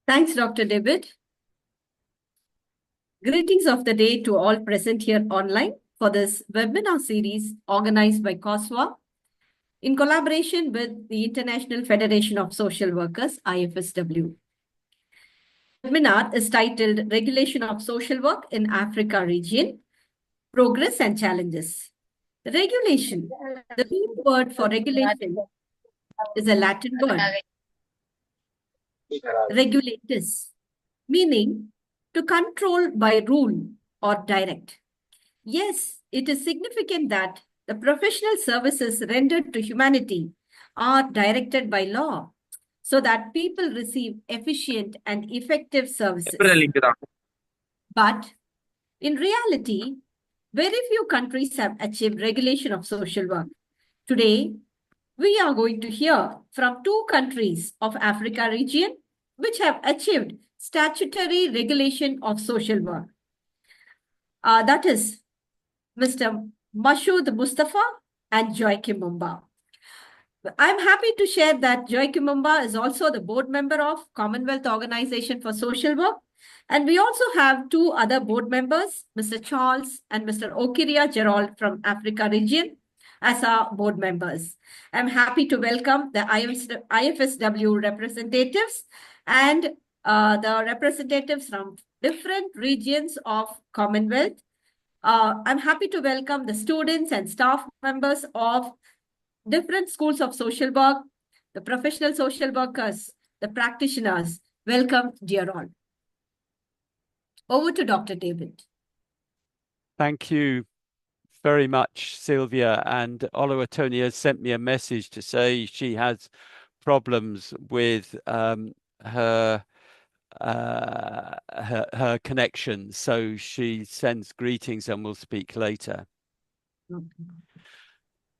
Thanks, Dr. David. Greetings of the day to all present here online for this webinar series organized by COSWA in collaboration with the International Federation of Social Workers, IFSW. The webinar is titled Regulation of Social Work in Africa Region, Progress and Challenges. Regulation. The root word for regulation is a Latin word, regulatus, meaning to control by rule or direct. Yes, it is significant that the professional services rendered to humanity are directed by law so that people receive efficient and effective services. But in reality, very few countries have achieved regulation of social work. Today, we are going to hear from two countries of Africa region which have achieved statutory regulation of social work. That is Mr. Mashood Mustafa and Joy Kimumba. I'm happy to share that Joy Kimumba is also the board member of Commonwealth Organization for Social Work. And we also have two other board members, Mr. Charles and Mr. Okiria Gerald from Africa region as our board members. I'm happy to welcome the IFSW representatives and the representatives from different regions of Commonwealth. I'm happy to welcome the students and staff members of different schools of social work, the professional social workers, the practitioners. Welcome, dear all. Over to Dr. David. Thank you very much, Sylvia. And Oluwatonia has sent me a message to say she has problems with her connection. So she sends greetings and will speak later.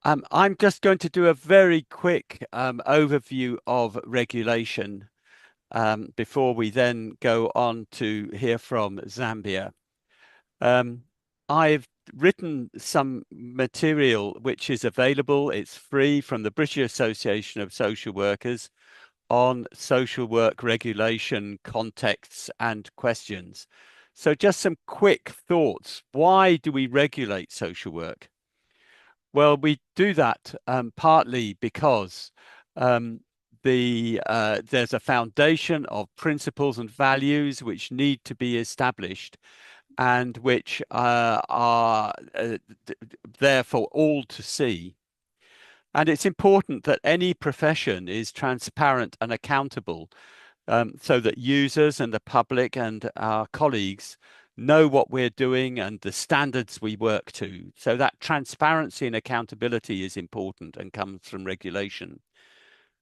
I'm just going to do a very quick overview of regulation before we then go on to hear from Zambia. I've written some material which is available. It's free from the British Association of Social Workers on social work regulation, contexts and questions. So just some quick thoughts. Why do we regulate social work? Well, we do that partly because there's a foundation of principles and values which need to be established and which are there for all to see. And it's important that any profession is transparent and accountable so that users and the public and our colleagues know what we're doing and the standards we work to. So that transparency and accountability is important and comes from regulation.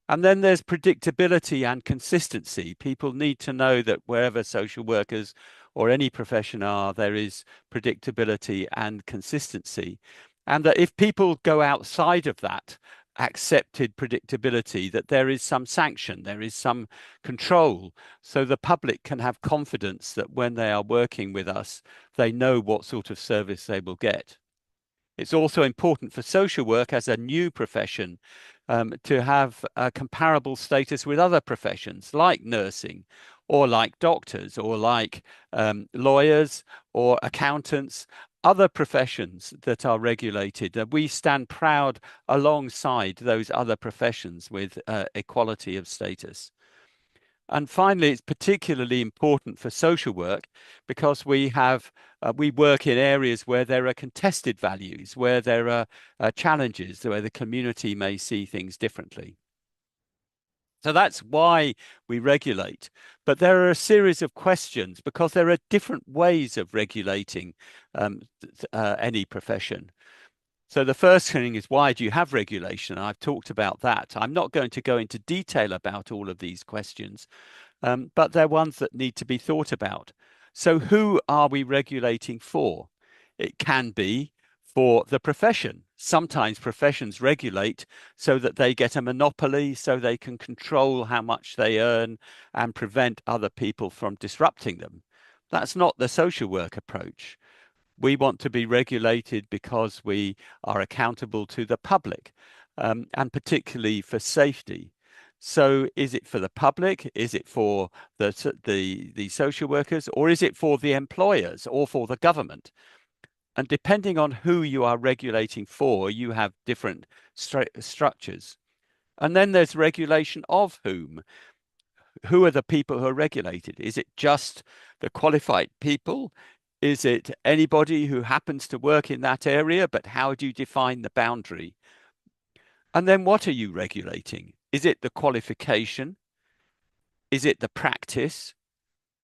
And then there's predictability and consistency. People need to know that wherever social workers or any profession are, there is predictability and consistency. And that if people go outside of that accepted predictability, that there is some sanction, there is some control, so the public can have confidence that when they are working with us, they know what sort of service they will get. It's also important for social work as a new profession to have a comparable status with other professions like nursing or like doctors or like lawyers or accountants, other professions that are regulated. We stand proud alongside those other professions with equality of status. And finally, it's particularly important for social work because we work in areas where there are contested values, where there are challenges, where the community may see things differently. So that's why we regulate. But there are a series of questions because there are different ways of regulating any profession. So the first thing is, why do you have regulation? I've talked about that. I'm not going to go into detail about all of these questions, but they're ones that need to be thought about. So who are we regulating for? It can be for the profession. Sometimes professions regulate so that they get a monopoly, so they can control how much they earn and prevent other people from disrupting them. That's not the social work approach. We want to be regulated because we are accountable to the public, and particularly for safety. So is it for the public? Is it for the social workers, or is it for the employers or for the government? And depending on who you are regulating for, you have different structures. And then there's regulation of whom. Who are the people who are regulated? Is it just the qualified people? Is it anybody who happens to work in that area? But how do you define the boundary? And then what are you regulating? Is it the qualification? Is it the practice?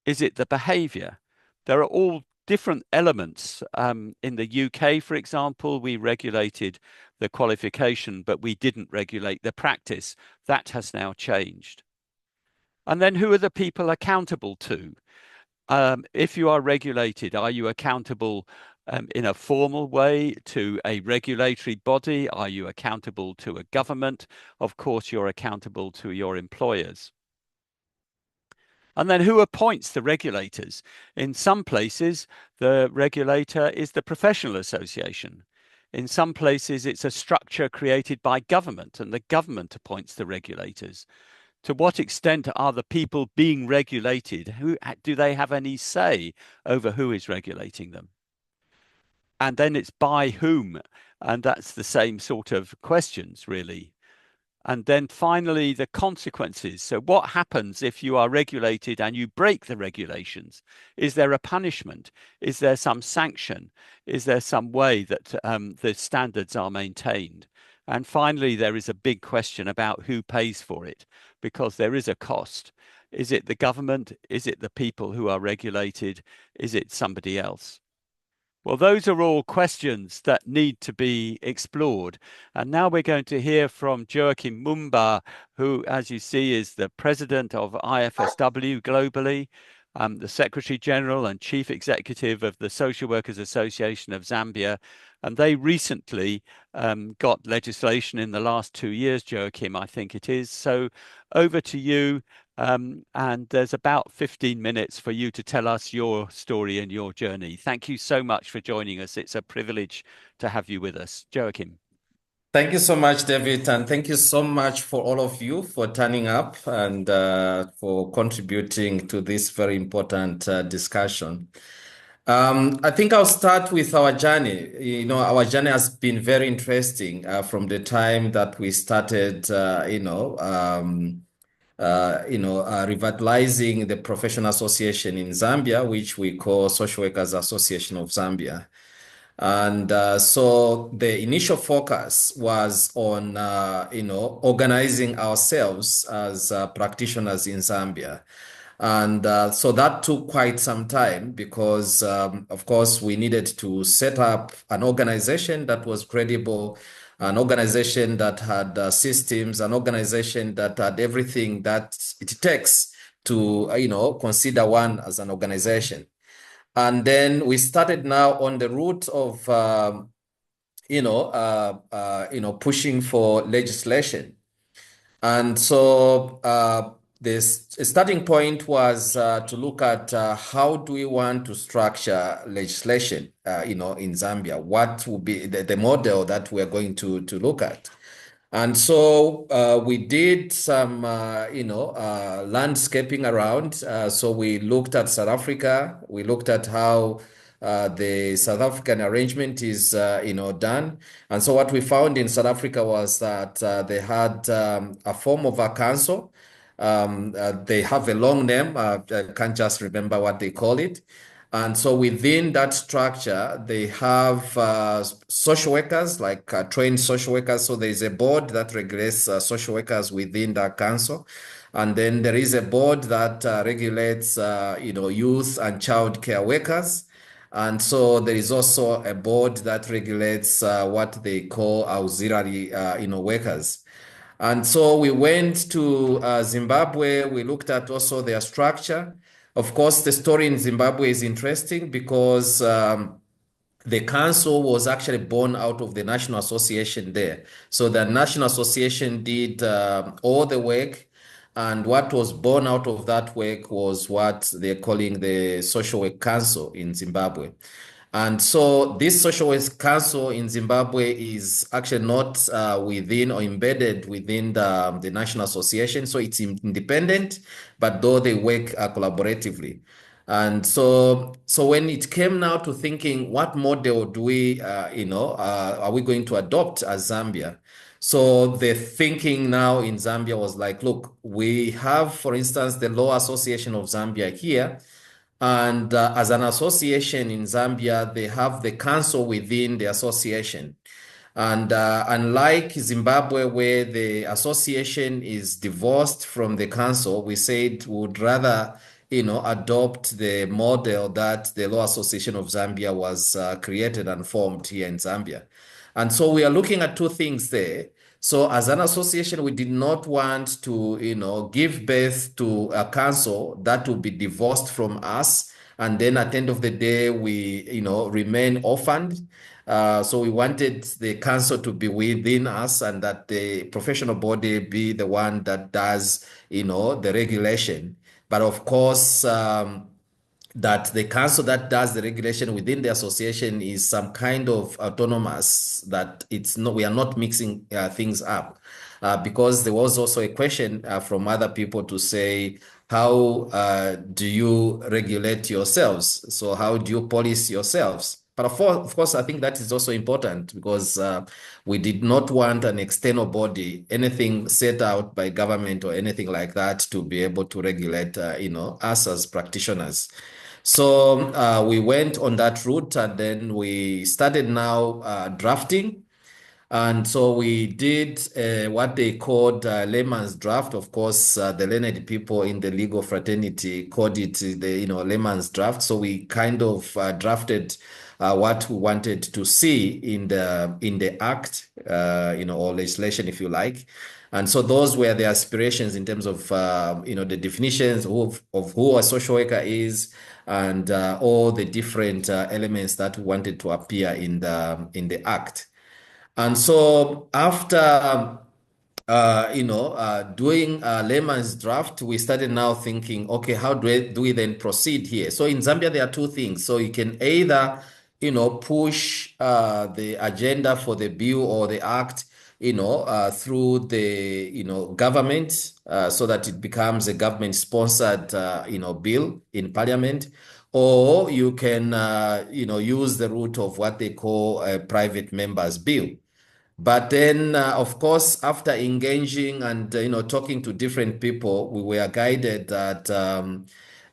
Is it the behavior? There are all different elements. In the UK, for example, we regulated the qualification, but we didn't regulate the practice. That has now changed. And then who are the people accountable to? If you are regulated, are you accountable in a formal way to a regulatory body? Are you accountable to a government? Of course, you're accountable to your employers. And then who appoints the regulators? In some places, the regulator is the professional association. In some places, it's a structure created by government, and the government appoints the regulators. To what extent are the people being regulated? Do they have any say over who is regulating them? And then it's by whom, and that's the same sort of questions, really. And then finally, the consequences. So what happens if you are regulated and you break the regulations? Is there a punishment? Is there some sanction? Is there some way that the standards are maintained? And finally, there is a big question about who pays for it, because there is a cost. Is it the government? Is it the people who are regulated? Is it somebody else? Well, those are all questions that need to be explored. And now we're going to hear from Joachim Mumba, who, as you see, is the president of IFSW globally, the Secretary General and Chief Executive of the Social Workers Association of Zambia. And they recently got legislation in the last 2 years, Joachim, I think it is. So over to you. And there's about 15 minutes for you to tell us your story and your journey. Thank you so much for joining us. It's a privilege to have you with us. Joachim. Thank you so much, David, and thank you so much for all of you for turning up and for contributing to this very important discussion. I think I'll start with our journey. You know, our journey has been very interesting from the time that we started, revitalizing the professional association in Zambia, which we call Social Workers Association of Zambia. And so the initial focus was on, organizing ourselves as practitioners in Zambia. And so that took quite some time because, of course, we needed to set up an organization that was credible, an organization that had systems, an organization that had everything that it takes to, consider one as an organization. And then we started now on the route of, pushing for legislation. And so the starting point was to look at how do we want to structure legislation, in Zambia? What will be the model that we're going to look at? And so we did some, landscaping around. So we looked at South Africa. We looked at how the South African arrangement is, done. And so what we found in South Africa was that they had a form of a council. They have a long name. I can't just remember what they call it. And so within that structure, they have social workers, like trained social workers. So there's a board that regulates social workers within that council. And then there is a board that regulates, youth and child care workers. And so there is also a board that regulates what they call auxiliary, workers. And so we went to Zimbabwe. We looked at also their structure. Of course, the story in Zimbabwe is interesting because the council was actually born out of the National Association there. So the National Association did all the work, and what was born out of that work was what they're calling the Social Work Council in Zimbabwe. And so this Social Workers Council in Zimbabwe is actually not within or embedded within the National Association. So it's independent, but though they work collaboratively. And so when it came now to thinking, what model do we, are we going to adopt as Zambia? So the thinking now in Zambia was like, look, we have, for instance, the Law Association of Zambia here. And as an association in Zambia, they have the council within the association. And unlike Zimbabwe, where the association is divorced from the council, we said we would rather, adopt the model that the Law Association of Zambia was created and formed here in Zambia. And so we are looking at two things there. So as an association, we did not want to, give birth to a council that will be divorced from us. And then at the end of the day, we, remain orphaned. So we wanted the council to be within us and that the professional body be the one that does, the regulation. But of course, that the council that does the regulation within the association is some kind of autonomous, that it's not, we are not mixing things up. Because there was also a question from other people to say, how do you regulate yourselves? So how do you police yourselves? But of course, I think that is also important because we did not want an external body, anything set out by government or anything like that, to be able to regulate, us as practitioners. So we went on that route, and then we started now drafting. And so we did what they called layman's draft. Of course, the learned people in the legal fraternity called it the layman's draft. So we kind of drafted what we wanted to see in the act, or legislation, if you like. And so those were the aspirations in terms of the definitions of who a social worker is, and all the different elements that we wanted to appear in the act. And so after doing a layman's draft, we started now thinking, okay, how do we then proceed here? So in Zambia, there are two things. So you can either, push the agenda for the bill or the act, through the, government, so that it becomes a government-sponsored, bill in parliament. Or you can, use the route of what they call a private member's bill. But then, of course, after engaging and talking to different people, we were guided that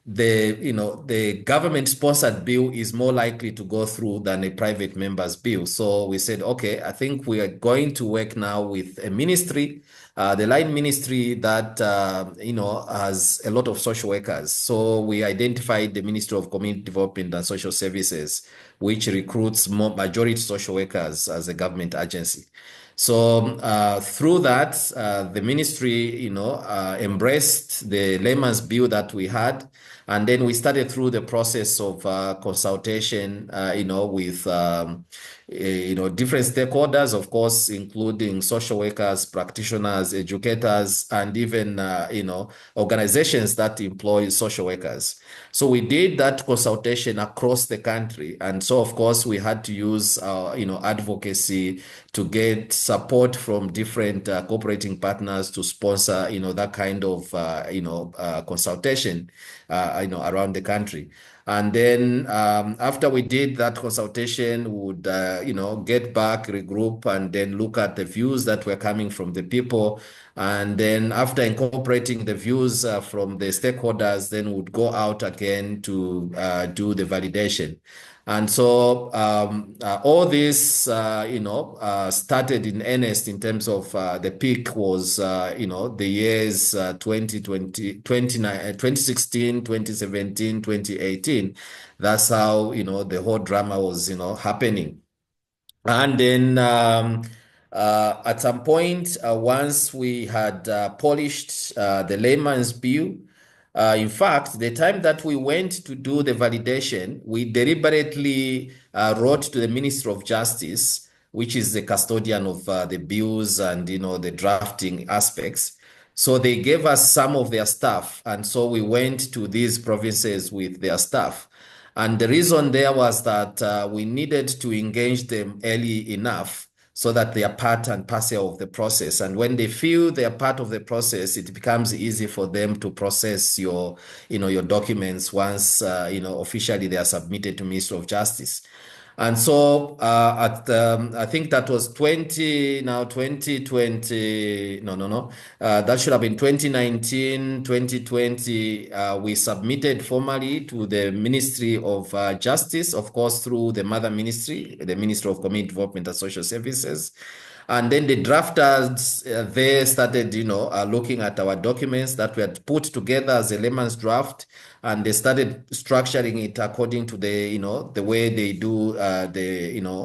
the government-sponsored bill is more likely to go through than a private member's bill. So we said, okay, I think we are going to work now with a ministry, the line ministry that has a lot of social workers. So we identified the Ministry of Community Development and Social Services, which recruits majority social workers as a government agency. So through that, the ministry, embraced the layman's bill that we had. And then we started through the process of consultation, with, different stakeholders, of course, including social workers, practitioners, educators, and even, organizations that employ social workers. So we did that consultation across the country. And so, of course, we had to use, advocacy to get support from different cooperating partners to sponsor, that kind of, consultation, around the country. And then after we did that consultation, we would, get back, regroup, and then look at the views that were coming from the people. And then after incorporating the views from the stakeholders, then would go out again to do the validation. And so all this, started in earnest in terms of the peak was, the years 2016, 2017, 2018. That's how, the whole drama was, happening. And then at some point, once we had polished the layman's bill, in fact, the time that we went to do the validation, we deliberately wrote to the Ministry of Justice, which is the custodian of the bills and, the drafting aspects. So they gave us some of their staff. And so we went to these provinces with their staff. And the reason there was that we needed to engage them early enough so that they are part and parcel of the process. And when they feel they are part of the process, it becomes easy for them to process your documents once, officially they are submitted to Ministry of Justice. And so I think that was 2020, that should have been 2019, 2020. We submitted formally to the Ministry of Justice, of course, through the mother ministry, the Ministry of Community Development and Social Services. And then the drafters, they started, looking at our documents that we had put together as a layman's draft, and they started structuring it according to the way they do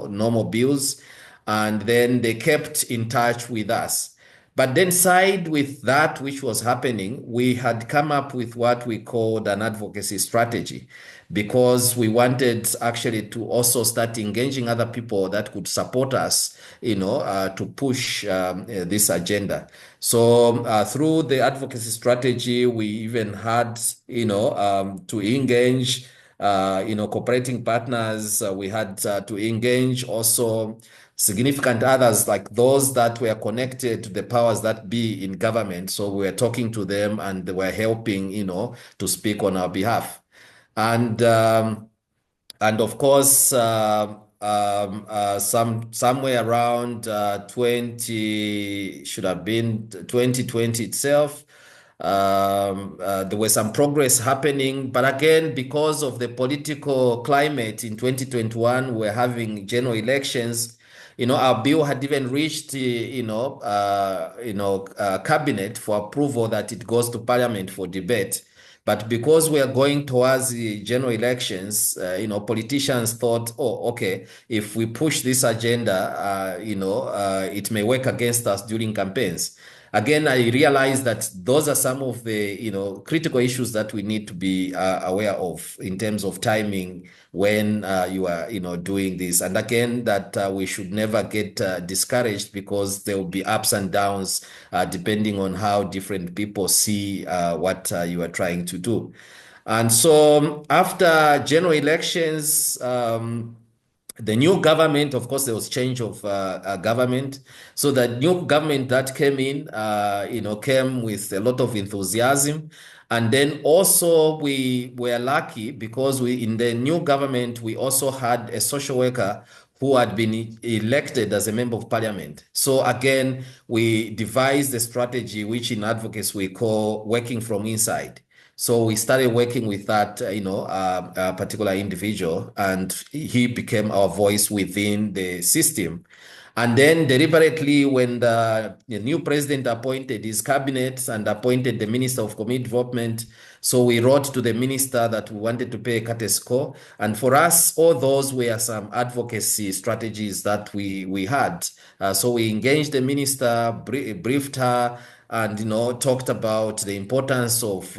normal bills. And then they kept in touch with us. But then side with that which was happening, we had come up with what we called an advocacy strategy, because we wanted actually to also start engaging other people that could support us, to push this agenda. So through the advocacy strategy, we even had, to engage, cooperating partners. We had to engage also significant others, like those that were connected to the powers that be in government. So we were talking to them and they were helping, to speak on our behalf. And of course, somewhere around 2020 itself, there was some progress happening. But again, because of the political climate in 2021, we're having general elections. Our bill had even reached, cabinet for approval that it goes to parliament for debate. But because we are going towards the general elections, politicians thought, oh, okay, if we push this agenda, it may work against us during campaigns. Again, I realize that those are some of the, critical issues that we need to be aware of in terms of timing when you are, doing this. And again, that we should never get discouraged, because there will be ups and downs depending on how different people see what you are trying to do. And so after general elections, the new government, of course, there was change of government. So the new government that came in, came with a lot of enthusiasm. And then also we were lucky because in the new government, we also had a social worker who had been elected as a member of parliament. So again, we devised a strategy, which in advocacy we call working from inside. So we started working with that, particular individual, and he became our voice within the system. And then deliberately, when the new president appointed his cabinet and appointed the Minister of Community Development, so we wrote to the minister that we wanted to pay a courtesy call. And for us, all those were some advocacy strategies that we had. So we engaged the minister, briefed her, and talked about the importance of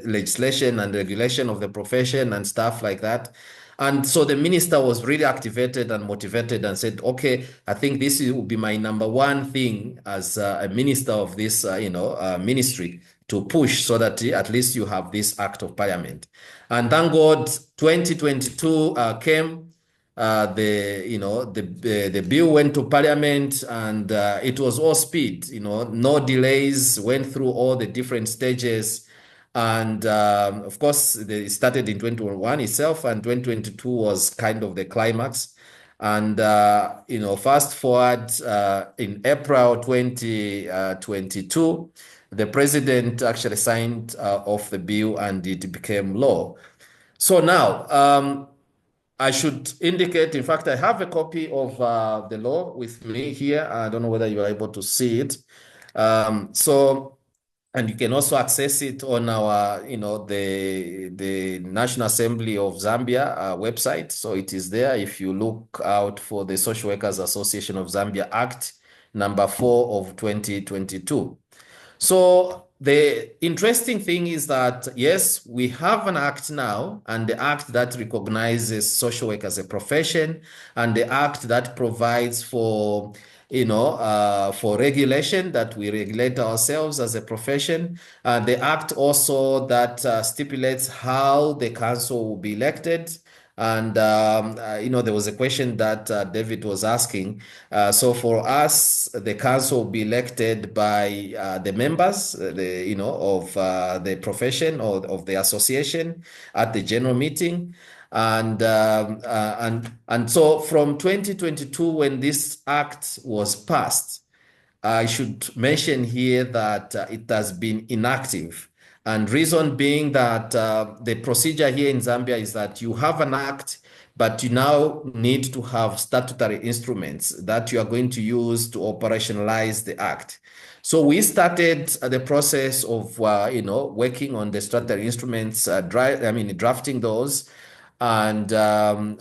legislation and regulation of the profession and stuff like that. And so the minister was really activated and motivated and said, okay, I think this will be my number one thing as a minister of this ministry, to push so that at least you have this act of parliament. And thank God 2022 came. The bill went to parliament, and it was all speed, no delays, went through all the different stages. And of course, it started in 2021 itself, and 2022 was kind of the climax. And, fast forward in April 2022, the president actually signed off the bill and it became law. So now, I should indicate, in fact, I have a copy of the law with me here. I don't know whether you are able to see it. And you can also access it on our, the National Assembly of Zambia website. So it is there if you look out for the Social Workers Association of Zambia Act number 4 of 2022. So the interesting thing is that, yes, we have an act now, and the act that recognizes social work as a profession, and the act that provides for for regulation, that we regulate ourselves as a profession. The act also that stipulates how the council will be elected. And, there was a question that David was asking. So for us, the council will be elected by the members, of the profession or of the association at the general meeting. And so from 2022, when this act was passed, I should mention here that it has been inactive. And reason being that the procedure here in Zambia is that you have an act, but you now need to have statutory instruments that you are going to use to operationalize the act. So we started the process of, working on the statutory instruments, drafting those. And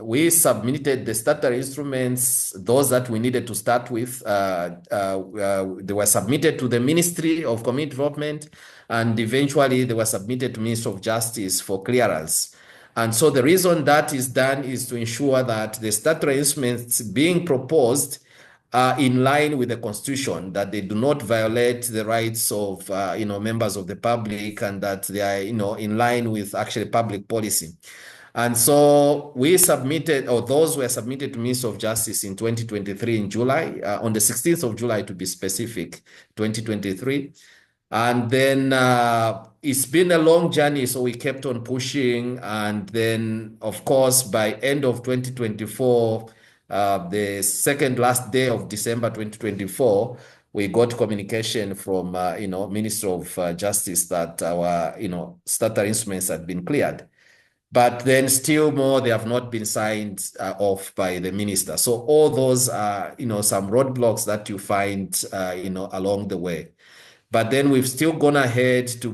we submitted the statutory instruments, those that we needed to start with. They were submitted to the Ministry of Community Development, and eventually they were submitted to Ministry of Justice for clearance. And so the reason that is done is to ensure that the statutory instruments being proposed are in line with the Constitution, that they do not violate the rights of members of the public, and that they are in line with actually public policy. And so we submitted, or those were submitted to Ministry of Justice in 2023 in July, on the 16th of July to be specific, 2023. And then it's been a long journey, so we kept on pushing. And then, of course, by end of 2024, the second last day of December 2024, we got communication from, Minister of Justice that our, statutory instruments had been cleared. But then still more, they have not been signed off by the minister. So all those are, some roadblocks that you find, along the way. But then we've still gone ahead to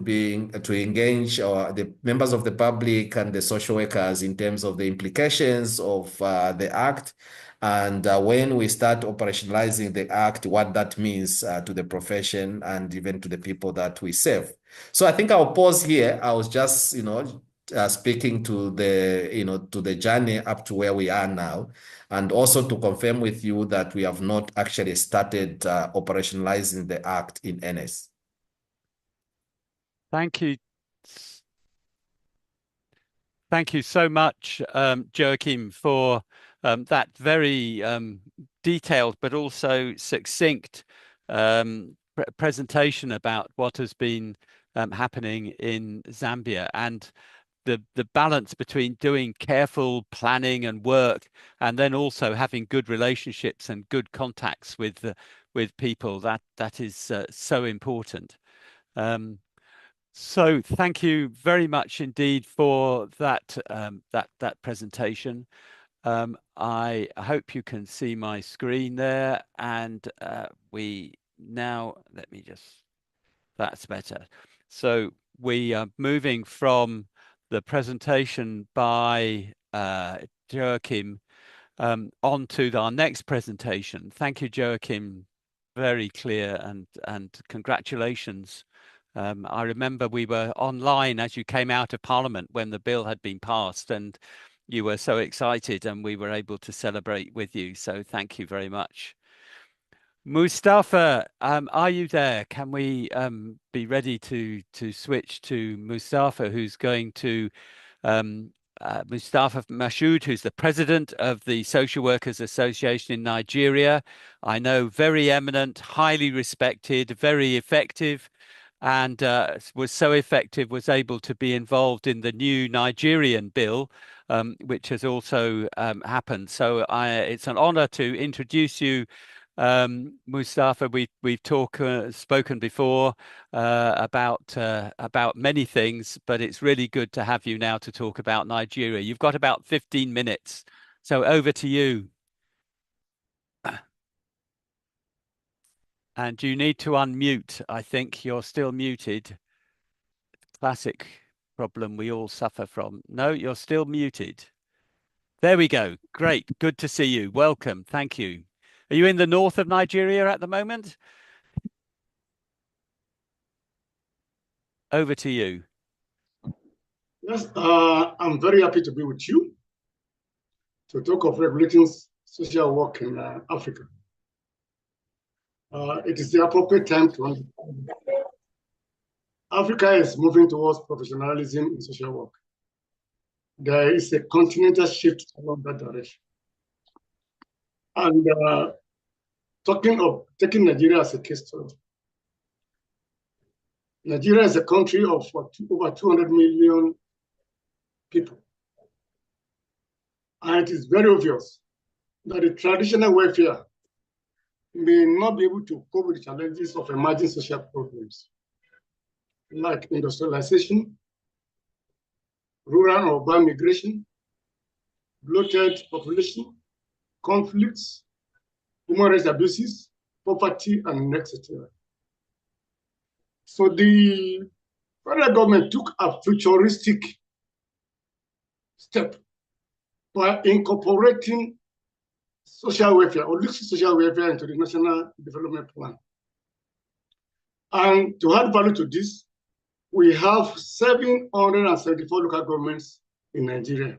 engage the members of the public and the social workers in terms of the implications of the act. And when we start operationalizing the act, what that means to the profession and even to the people that we serve. So I think I'll pause here. I was just, speaking to the journey up to where we are now, and also to confirm with you that we have not actually started operationalizing the act in earnest. Thank you. Thank you so much, Joachim, for that very detailed but also succinct presentation about what has been happening in Zambia, and the balance between doing careful planning and work and then also having good relationships and good contacts with people. That is so important. So thank you very much indeed for that that presentation. I hope you can see my screen there, and we now, let me just, that's better. So we are moving from the presentation by Joachim on to our next presentation. Thank you, Joachim. Very clear, and congratulations. I remember we were online as you came out of Parliament when the bill had been passed, and you were so excited, and we were able to celebrate with you. So thank you very much. Mustafa, are you there? Can we be ready to switch to Mustafa, who's going to Mustafa Mashoud, who's the president of the Social Workers Association in Nigeria. I know, very eminent, highly respected, very effective, and was so effective, was able to be involved in the new Nigerian bill, which has also happened. So it's an honor to introduce you, Mustafa. We've spoken before about many things, but it's really good to have you now to talk about Nigeria. You've got about 15 minutes, so over to you. And you need to unmute. I think you're still muted. Classic problem we all suffer from. No, you're still muted. There we go. Great. Good to see you. Welcome. Thank you. Are you in the north of Nigeria at the moment? Over to you. Yes, I'm very happy to be with you to talk of regulating social work in Africa. it is the appropriate time to understand. Africa is moving towards professionalism in social work. There is a continental shift along that direction. And talking of taking Nigeria as a case study, Nigeria is a country of over 200 million people. And it is very obvious that the traditional welfare may not be able to cope with the challenges of emerging social problems like industrialization, rural and urban migration, bloated population, conflicts, human rights abuses, poverty, and etc. So the federal government took a futuristic step by incorporating social welfare, or holistic social welfare, into the National Development Plan. And to add value to this, we have 774 local governments in Nigeria,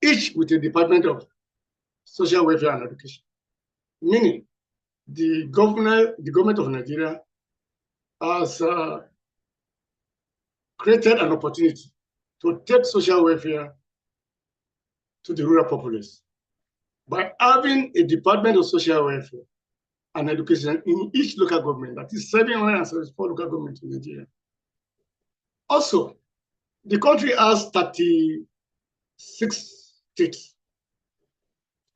each with a Department of Social Welfare and Education. Meaning, the government of Nigeria has created an opportunity to take social welfare to the rural populace by having a Department of Social Welfare and Education in each local government. That is 774 local governments in Nigeria. Also, the country has 36 states,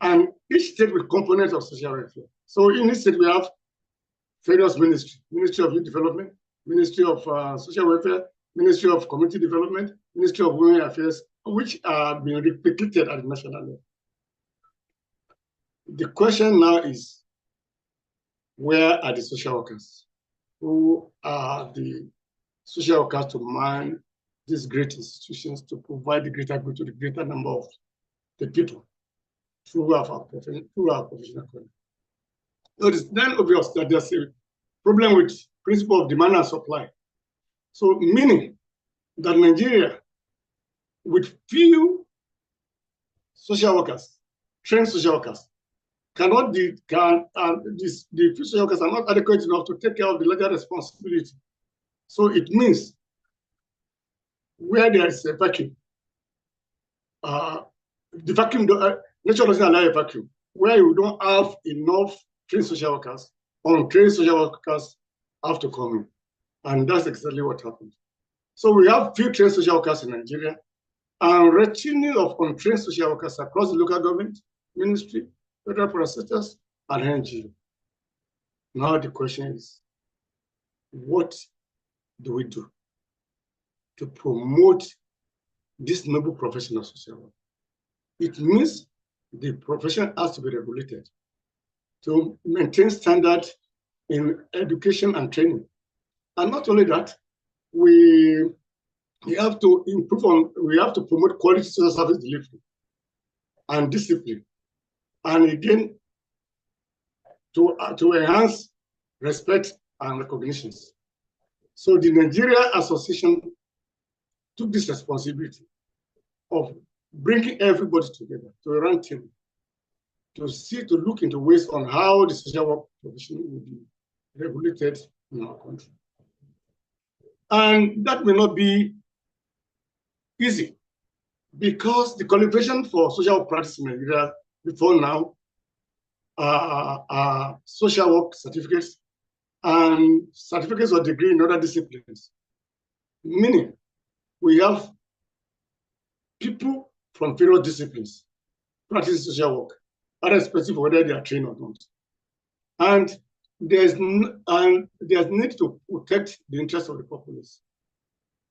and each state with components of social welfare. So in each state, we have various ministries: Ministry of Youth Development, Ministry of Social Welfare, Ministry of Community Development, Ministry of Women Affairs, which are being replicated at the national level. The question now is, where are the social workers? Who are the social workers to man these great institutions to provide the greater good to the greater number of the people through our professional career? So it is then obvious that there's a problem with principle of demand and supply. So meaning that Nigeria, with few social workers, trained social workers, the few social workers are not adequate enough to take care of the larger responsibility. So it means where there is a vacuum, the vacuum, nature doesn't allow a vacuum. Where you don't have enough trained social workers, untrained social workers have to come in. And that's exactly what happened. So we have few trained social workers in Nigeria, and retinue of untrained social workers across the local government, ministry, federal prosecutors, and NGO. Now the question is, what do we do to promote this noble profession of social work? It means the profession has to be regulated to maintain standard in education and training. And not only that, we have to we have to promote quality social service delivery and discipline. And again, to enhance respect and recognitions. So the Nigeria Association took this responsibility of bringing everybody together to a round table to look into ways on how the social work profession will be regulated in our country. And that may not be easy, because the qualification for social work practice in Nigeria before now are social work certificates and certificates of degree in other disciplines. Meaning, we have people from various disciplines practicing social work, irrespective of whether they are trained or not. And there's need to protect the interests of the populace,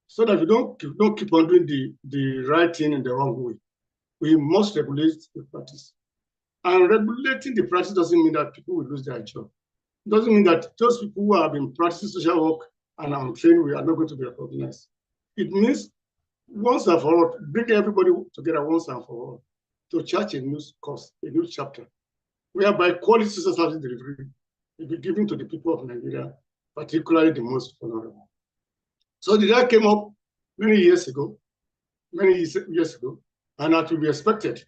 so that we don't keep on doing the right thing in the wrong way. We must regulate the practice. And regulating the practice doesn't mean that people will lose their job. It doesn't mean that those people who have been practicing social work and are trained, we are not going to be recognized. It means once and for all, bring everybody together once and for all to chart a new course, a new chapter, whereby quality social service delivery will be given to the people of Nigeria, particularly the most vulnerable. So the idea came up many years ago, and that will be expected.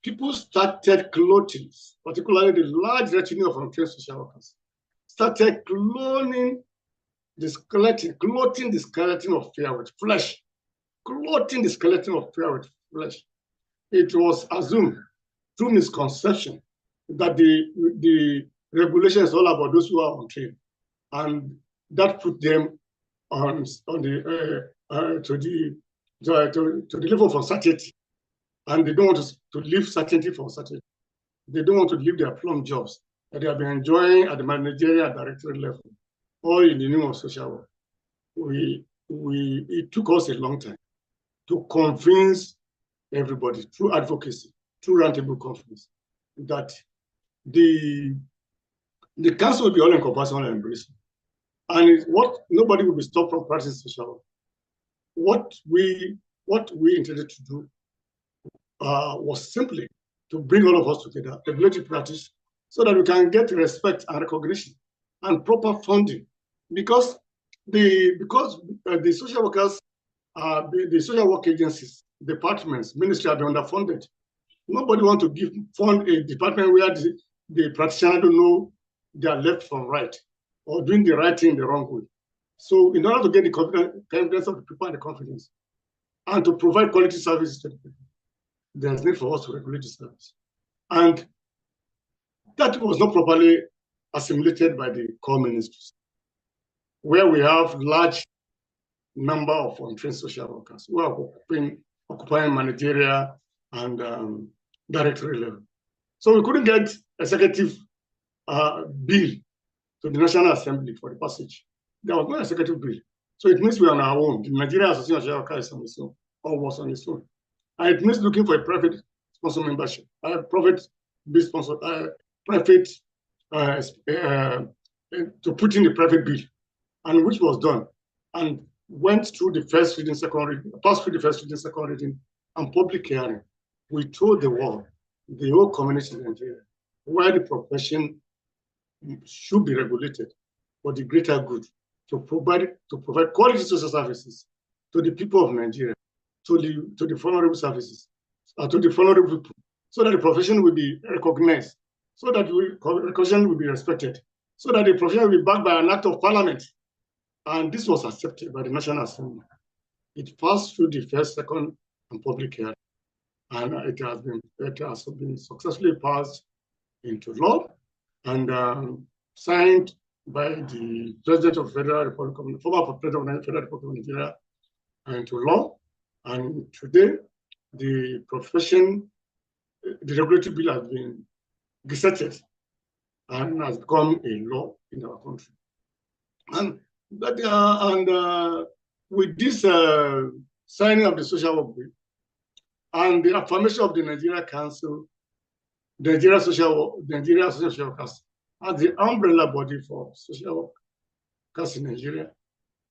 people started clothing, particularly the large retinue of untrained social workers, started clothing the skeleton of fear with flesh, clothing the skeleton of fear with flesh. It was assumed through misconception that the regulation is all about those who are untrained, and that put them on the to the level of uncertainty, and they don't want to leave certainty for uncertainty. They don't want to leave their plum jobs that they have been enjoying at the managerial and directory level, all in the name of social work. It took us a long time to convince everybody through advocacy, through roundtable conference, that the council will be all encompassing and embracing. And nobody will be stopped from practicing social work. What we intended to do was simply to bring all of us together, regulatory practice, so that we can get respect and recognition and proper funding. Because the social workers, the social work agencies, departments, ministry are underfunded. Nobody wants to fund a department where the practitioner don't know their left from right, or doing the right thing the wrong way. So in order to get the confidence of the people and the confidence, and to provide quality services to the people, there's need for us to regulate the service. And that was not properly assimilated by the core ministries, where we have large number of untrained social workers who are occupying managerial and directory level. So we couldn't get executive bill to the National Assembly for the passage. There was no executive bill. So it means we are on our own. The Nigerian Association of Social Workers is on its own, or was on its own. And it means looking for a private sponsor membership, private-based sponsor, to put in the private bill, and which was done, and went through the first reading, second reading, passed through the first reading, second reading, and public hearing. We told the world, the whole community in Nigeria, why the profession should be regulated for the greater good, to provide quality social services to the people of Nigeria, to the vulnerable services, to the vulnerable people, so that the profession will be recognized, so that the profession will be respected, so that the profession will be backed by an act of parliament. And this was accepted by the National Assembly. It passed through the first, second, and public hearing, and it has been successfully passed into law and signed by the President of the Federal Republic, former President of the Federal Republic of Nigeria, into law. And today, the profession, the regulatory bill has been gazetted and has become a law in our country. And with this signing of the social work bill and the affirmation of the Nigeria Council, the Nigeria Social Workers as the umbrella body for social workers in Nigeria,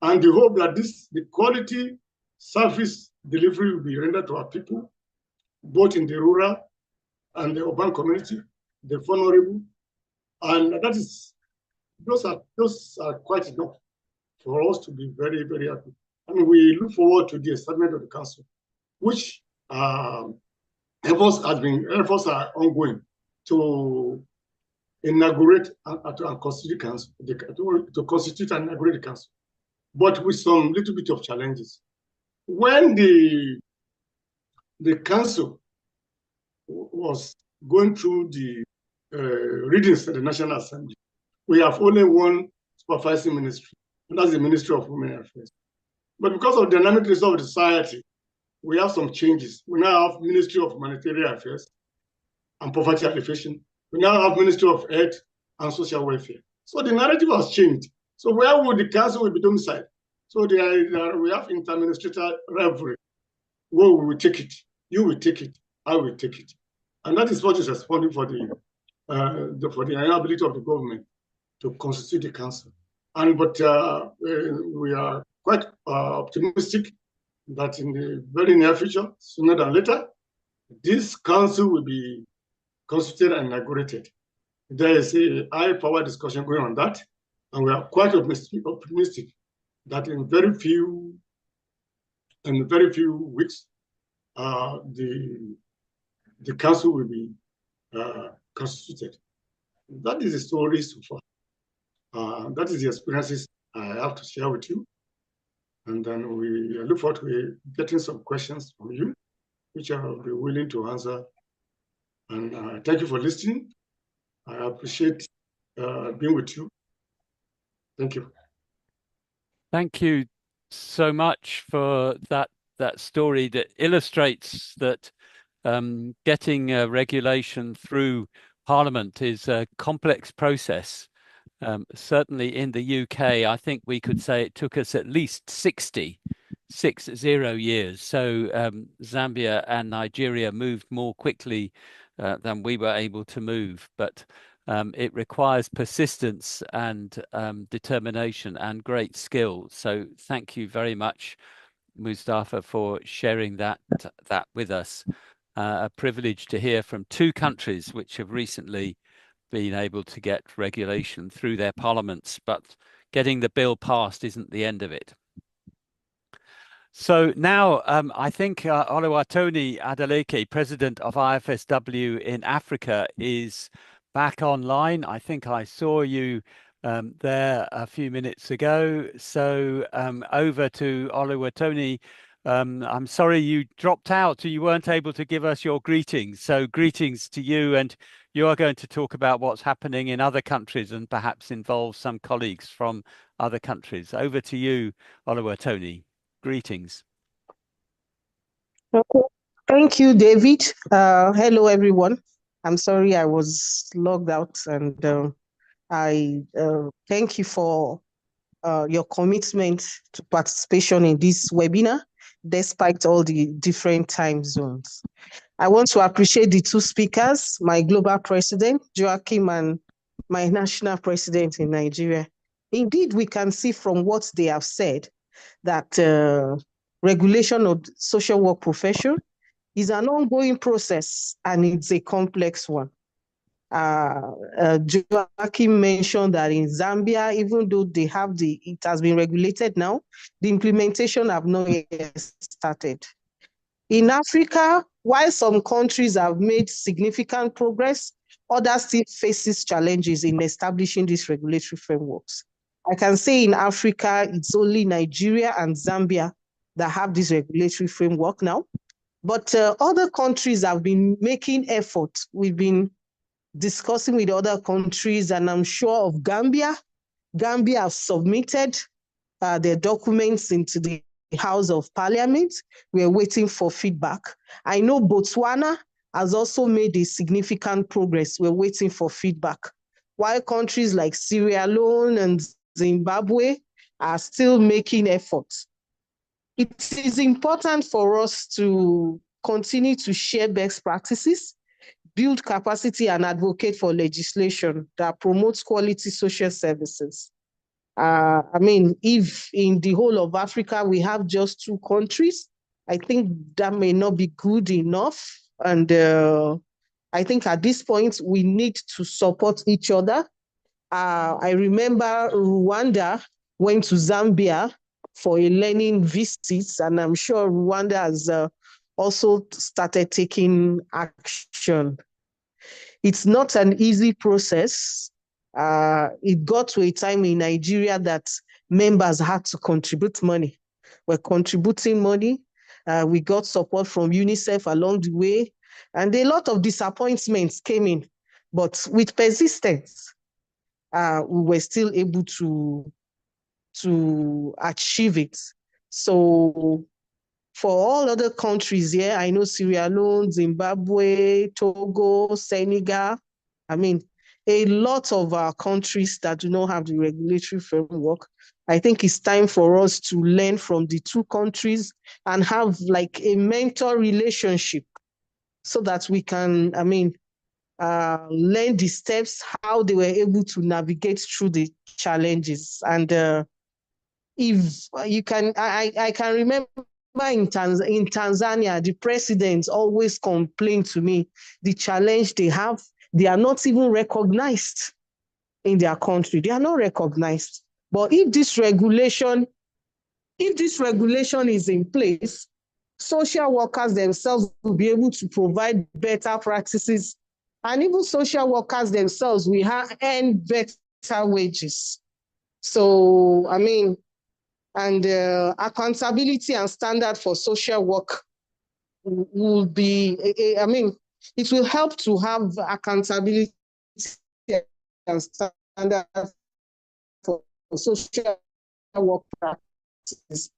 and the hope that the quality service delivery will be rendered to our people, both in the rural and the urban community, the vulnerable, and those are quite enough for us to be very, very happy. And we look forward to the establishment of the council, which efforts are ongoing to inaugurate and constitute council, to constitute and inaugurate the council, but with some little bit of challenges. When the council was going through the readings at the National Assembly, we have only one supervising ministry, and that's the Ministry of Women Affairs. But because of the dynamic nature of the society, we have some changes. We now have Ministry of Humanitarian Affairs and Poverty Alleviation. We now have Ministry of Health and Social Welfare. So the narrative has changed. So where would the council be domiciled? So we have interministerial rivalry. Where we will take it? You will take it. I will take it. And that is what is responding for the inability of the government to constitute the council. But we are quite optimistic that in the very near future, sooner than later, this council will be constituted and inaugurated. There is a high-power discussion going on that, and we are quite optimistic that in very few weeks, the the council will be constituted. That is the story so far. That is the experiences I have to share with you. And then we look forward to getting some questions from you, which I will be willing to answer. And thank you for listening. I appreciate being with you. Thank you. Thank you so much for that story that illustrates that getting regulation through Parliament is a complex process. Certainly in the UK, I think we could say it took us at least 60 years. So Zambia and Nigeria moved more quickly than we were able to move. But it requires persistence and determination and great skill. So thank you very much, Mustafa, for sharing that with us. A privilege to hear from two countries which have recently been able to get regulation through their parliaments, but getting the bill passed isn't the end of it. So now I think Oluwatoyin Adeleke, President of IFSW in Africa, is back online. I think I saw you there a few minutes ago. So over to Oluwatoyin. I'm sorry you dropped out, you weren't able to give us your greetings. So greetings to you, and you are going to talk about what's happening in other countries and perhaps involve some colleagues from other countries. Over to you, Oluwatoyin. Greetings. Okay. Thank you, David. Hello, everyone. I'm sorry I was logged out, and I thank you for your commitment to participation in this webinar, despite all the different time zones. I want to appreciate the two speakers, my global president, Joachim, and my national president in Nigeria. Indeed, we can see from what they have said that regulation of social work profession is an ongoing process and it's a complex one. Joachim mentioned that in Zambia, even though they have it has been regulated now, the implementation have not yet started. In Africa, while some countries have made significant progress, others still faces challenges in establishing these regulatory frameworks. I can say in Africa, it's only Nigeria and Zambia that have this regulatory framework now. But other countries have been making efforts. We've been discussing with other countries, and I'm sure of Gambia. Gambia have submitted their documents into the House of Parliament. We're waiting for feedback. I know Botswana has also made a significant progress. We're waiting for feedback. While countries like Sierra Leone and Zimbabwe are still making efforts. It is important for us to continue to share best practices, build capacity, and advocate for legislation that promotes quality social services. I mean, if in the whole of Africa we have just 2 countries, I think that may not be good enough. And I think at this point, we need to support each other. I remember Rwanda went to Zambia for a learning visit, and I'm sure Rwanda has also started taking action. It's not an easy process. It got to a time in Nigeria that members had to contribute money. We're contributing money. We got support from UNICEF along the way, and a lot of disappointments came in. But with persistence, we were still able to achieve it. So for all other countries here, I know Sierra Leone, Zimbabwe, Togo, Senegal, I mean, a lot of our countries that do not have the regulatory framework. I think it's time for us to learn from the 2 countries and have like a mentor relationship so that we can, I mean, learn the steps, how they were able to navigate through the challenges. And if you can, I can remember in Tanzania, the presidents always complain to me, the challenge they have, they are not even recognized in their country. They are not recognized. But if this regulation is in place, social workers themselves will be able to provide better practices, and even social workers themselves will earn better wages. So, I mean, and accountability and standard for social work will be, I mean, it will help to have accountability and standard for social work practices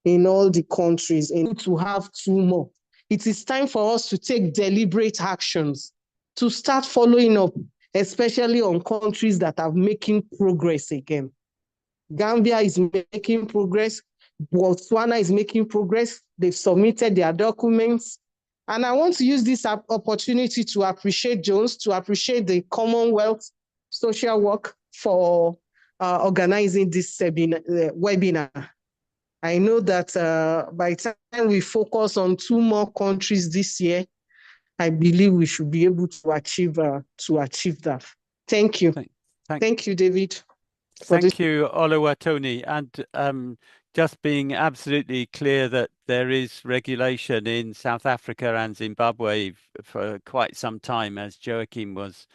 in all the countries, and to have two more. It is time for us to take deliberate actions to start following up, especially on countries that are making progress again. Gambia is making progress. Botswana is making progress. They've submitted their documents. And I want to use this opportunity to appreciate Jones, to appreciate the Commonwealth Social Work for organizing this webinar. I know that by the time we focus on 2 more countries this year, I believe we should be able to achieve that. Thank you. Thank you, David. Thank you, Oluwatoni. And just being absolutely clear that there is regulation in South Africa and Zimbabwe for quite some time, as Joachim was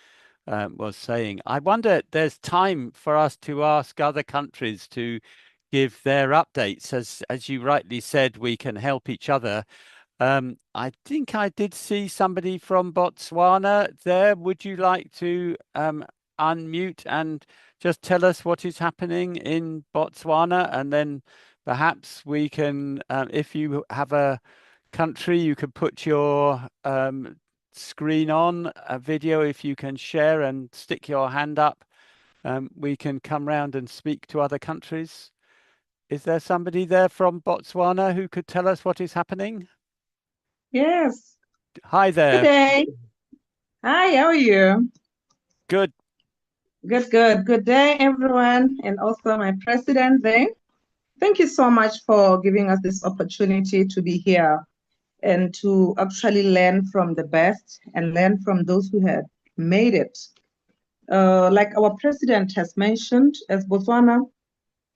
saying. I wonder, there's time for us to ask other countries to give their updates. As you rightly said, we can help each other. I think I did see somebody from Botswana there. Would you like to unmute and just tell us what is happening in Botswana? And then perhaps we can, if you have a country, you could put your screen on, a video if you can share and stick your hand up. We can come round and speak to other countries. Is there somebody there from Botswana who could tell us what is happening? Yes. Hi there. Good day. Hi, how are you? Good. Good day, everyone, and also my president there. Thank you so much for giving us this opportunity to be here and to actually learn from the best and learn from those who have made it. Like our president has mentioned, as Botswana,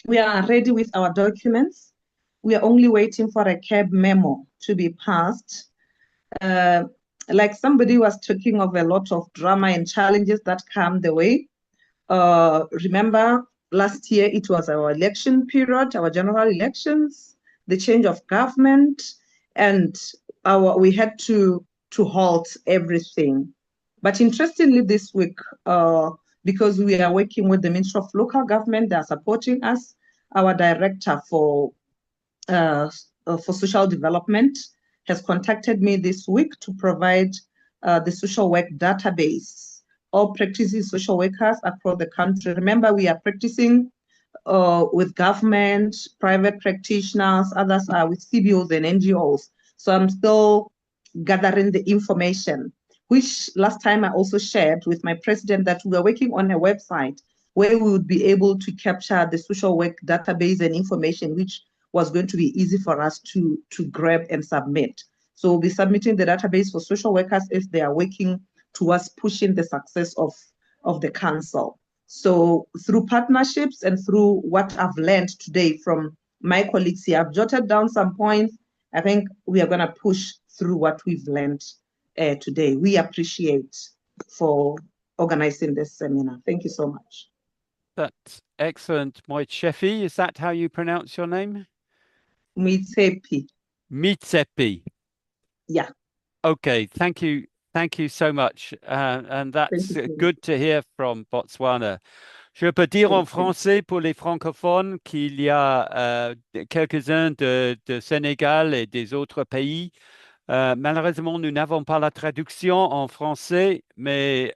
we are ready with our documents. We are only waiting for a CAB memo to be passed. Like somebody was talking of a lot of drama and challenges that come the way. Remember, last year it was our election period, our general elections, the change of government, and we had to halt everything. But interestingly, this week, because we are working with the Ministry of Local Government, they are supporting us. Our director for social development has contacted me this week to provide the social work database, all practicing social workers across the country. Remember, we are practicing with government, private practitioners, others are with CBOs and NGOs. So I'm still gathering the information, which last time I also shared with my president that we are working on a website where we would be able to capture the social work database and information, which was going to be easy for us to grab and submit. So we'll be submitting the database for social workers as they are working towards pushing the success of the council. So through partnerships and through what I've learned today from my colleagues here, I've jotted down some points. I think we are going to push through what we've learned today. We appreciate for organizing this seminar. Thank you so much. That's excellent. Moitsefi, is that how you pronounce your name? Mitsepi. Mitsepi. Yeah. Okay, thank you. Thank you so much. And that's good to hear from Botswana. Je peux dire en français pour les francophones qu'il y a quelques-uns de Sénégal et des autres pays. Malheureusement, nous n'avons pas la traduction en français, mais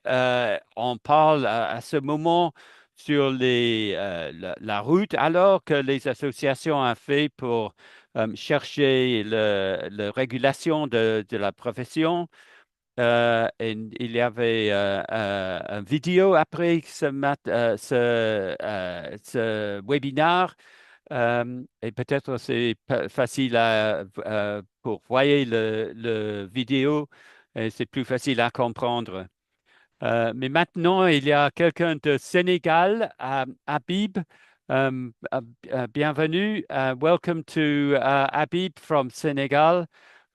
on parle à ce moment sur la route, alors que les associations ont fait pour chercher la régulation de la profession. Et il y avait une vidéo après ce webinaire. Et peut-être c'est facile pour voir le vidéo, et c'est plus facile à comprendre. Mais maintenant, il y a quelqu'un de Sénégal, Habib. Bienvenue. Welcome to Habib from Senegal,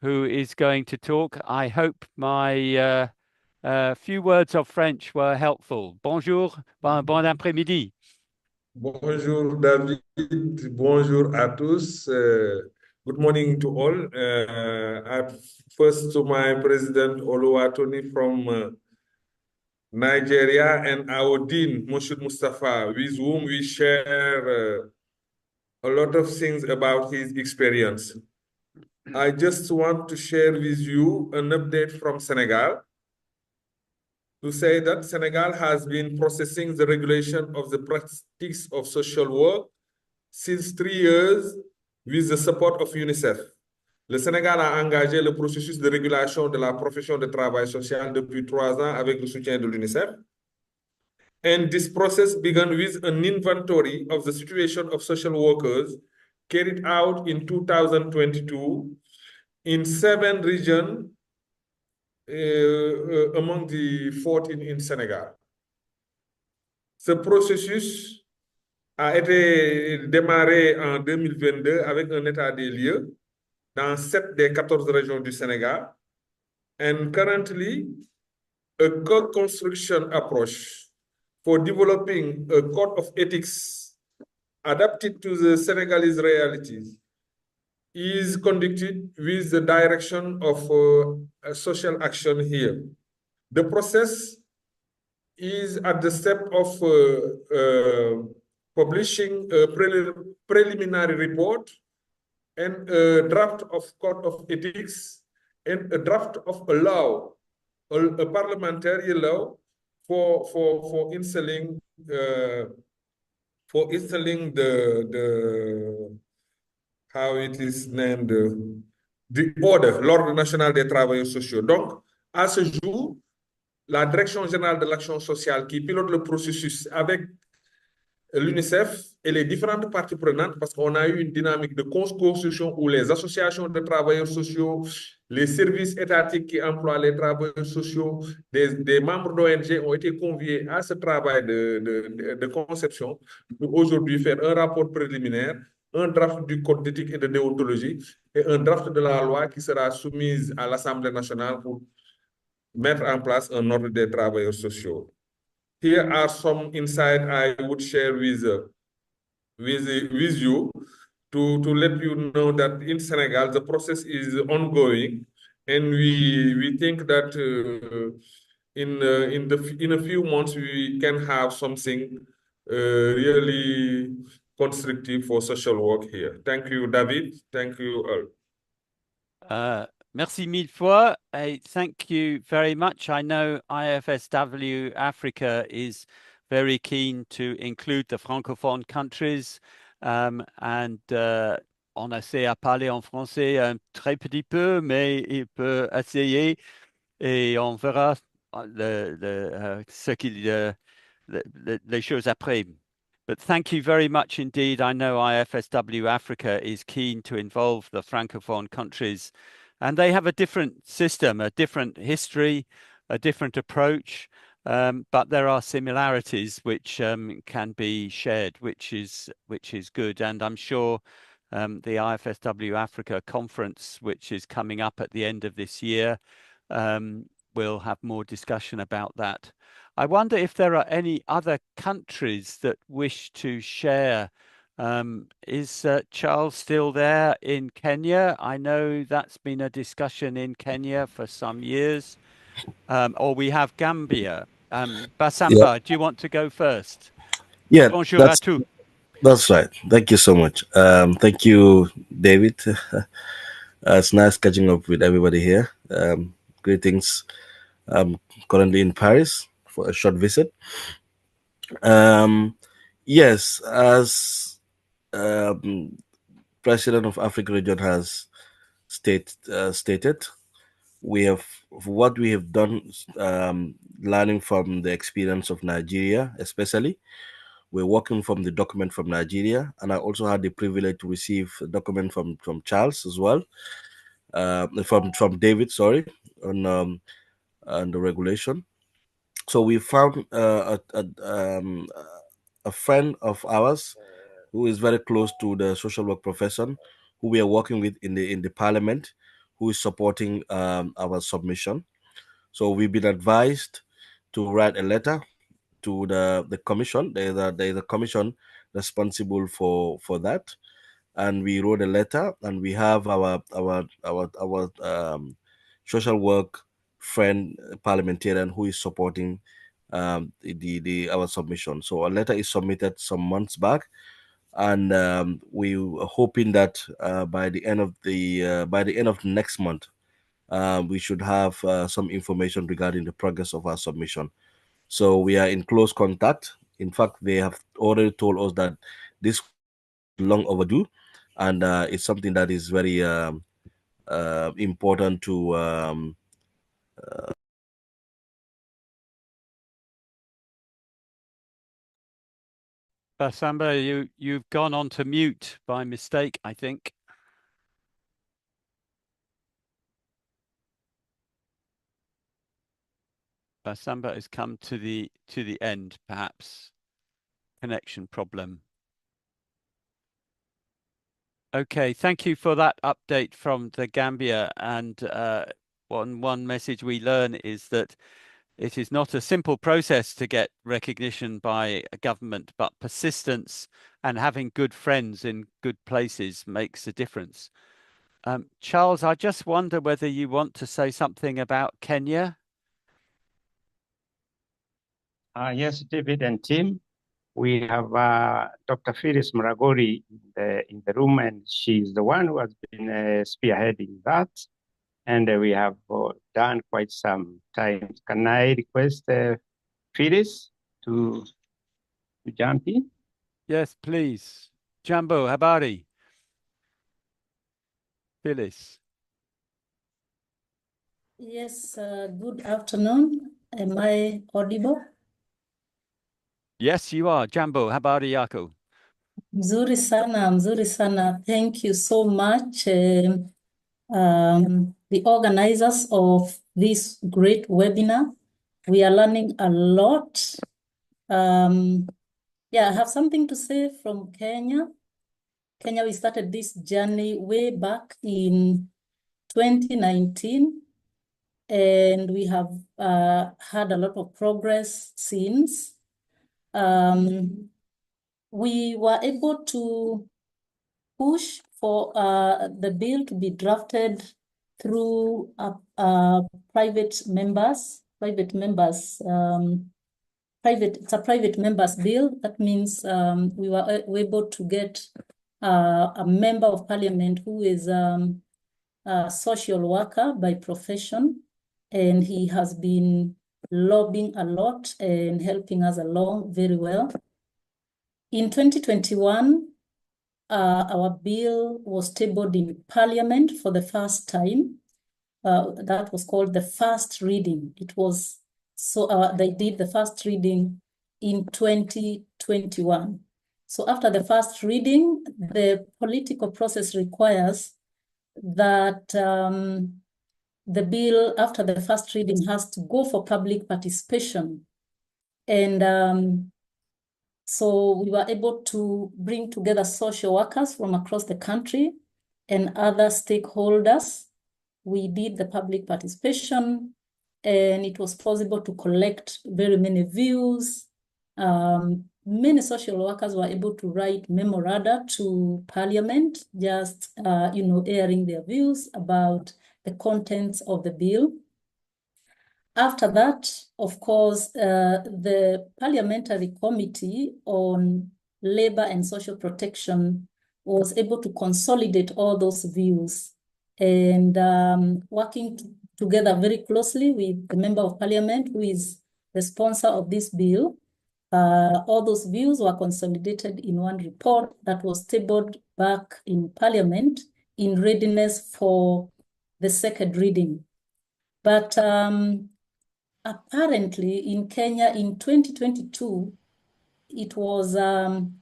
who is going to talk. I hope my few words of French were helpful. Bonjour, bon après-midi. Bonjour David, bonjour à tous. Good morning to all. First to my President Oluwatoni from Nigeria and our Dean Moshood Mustafa, with whom we share a lot of things about his experience. I just want to share with you an update from Senegal to say that Senegal has been processing the regulation of the practice of social work since 3 years with the support of UNICEF. Le Sénégal a engagé le processus de régulation de la profession de travail social depuis 3 ans avec le soutien de l'UNICEF. And this process began with an inventory of the situation of social workers carried out in 2022 in 7 regions among the 14 in Sénégal. Ce processus a été démarré en 2022 avec un état des lieux dans 7 des 14 régions du Sénégal. And currently, a co-construction approach for developing a code of ethics adapted to the Senegalese realities is conducted with the direction of social action here. The process is at the step of publishing a preliminary report and a draft of code of ethics and a draft of a law, a parliamentary law for installing the how it is named l'ordre national des travailleurs sociaux. Donc, à ce jour, la Direction générale de l'action sociale qui pilote le processus avec l'UNICEF et les différentes parties prenantes, parce qu'on a eu une dynamique de construction où les associations de travailleurs sociaux, les services étatiques qui emploient les travailleurs sociaux, des membres d'ONG ont été conviés à ce travail de conception pour aujourd'hui faire un rapport préliminaire, un draft du code d'éthique et de déontologie et un draft de la loi qui sera soumise à l'Assemblée nationale pour mettre en place un ordre des travailleurs sociaux. Here are some insights I would share with you to let you know that in Senegal, the process is ongoing. And we think that in a few months, we can have something really constructive for social work here. Thank you, David. Thank you all. Merci mille fois. Thank you very much. I know IFSW Africa is very keen to include the francophone countries, and on essaie à parler en français un très petit peu, mais il peut essayer et on verra les choses après. But thank you very much indeed. I know IFSW Africa is keen to involve the francophone countries, and they have a different system, a different history, a different approach, but there are similarities which can be shared, which is good. And I'm sure the IFSW Africa conference, which is coming up at the end of this year, we'll have more discussion about that. I wonder if there are any other countries that wish to share. Is Charles still there in Kenya? I know that's been a discussion in Kenya for some years. Or we have Gambia. Basamba, do you want to go first? Yeah, Bonjour à tous. That's right. Thank you so much. Thank you, David. It's nice catching up with everybody here. Greetings. I'm currently in Paris for a short visit. Yes, as President of Africa Region has stated, we have what we have done, learning from the experience of Nigeria, especially. We're working from the document from Nigeria, and I also had the privilege to receive a document from Charles as well, from David, sorry, on the regulation. So we found a friend of ours who is very close to the social work profession, who we are working with in the parliament, who is supporting our submission. So we've been advised to write a letter to the commission. There is a commission responsible for that, and we wrote a letter, and we have our social work friend parliamentarian who is supporting our submission. So a letter is submitted some months back, and we were hoping that by the end of next month, we should have some information regarding the progress of our submission. So we are in close contact. In fact, they have already told us that this is long overdue, and it's something that is very important to. Basamba, you've gone on to mute by mistake, I think. Basamba has come to the end, perhaps. Connection problem. Okay, thank you for that update from the Gambia. And one message we learn is that it is not a simple process to get recognition by a government, but persistence and having good friends in good places makes a difference. Charles, I just wonder whether you want to say something about Kenya. Yes, David and team. We have Dr. Phyllis Muragori in the room, and she's the one who has been spearheading that. And we have done quite some time. Can I request Phyllis to jump in? Yes, please. Jambo, habari. Phyllis. Yes, good afternoon. Am I audible? Yes, you are. Jambo, habari yako. Mzuri sana. Thank you so much. The organizers of this great webinar. We are learning a lot. Yeah, I have something to say from Kenya. Kenya, we started this journey way back in 2019. And we have had a lot of progress since. We were able to push for the bill to be drafted through private members. It's a private members bill. That means we were able to get a member of parliament who is a social worker by profession, and he has been lobbying a lot and helping us along very well. In 2021, our bill was tabled in Parliament for the first time. That was called the first reading. It was they did the first reading in 2021. So after the first reading, the political process requires that the bill after the first reading has to go for public participation. And so we were able to bring together social workers from across the country and other stakeholders. We did the public participation, and it was possible to collect very many views. Many social workers were able to write memoranda to Parliament, just airing their views about the contents of the bill. After that, of course, the Parliamentary Committee on Labor and Social Protection was able to consolidate all those views, and working together very closely with the Member of Parliament, who is the sponsor of this bill. All those views were consolidated in one report that was tabled back in Parliament in readiness for the second reading. But apparently in Kenya in 2022, it was an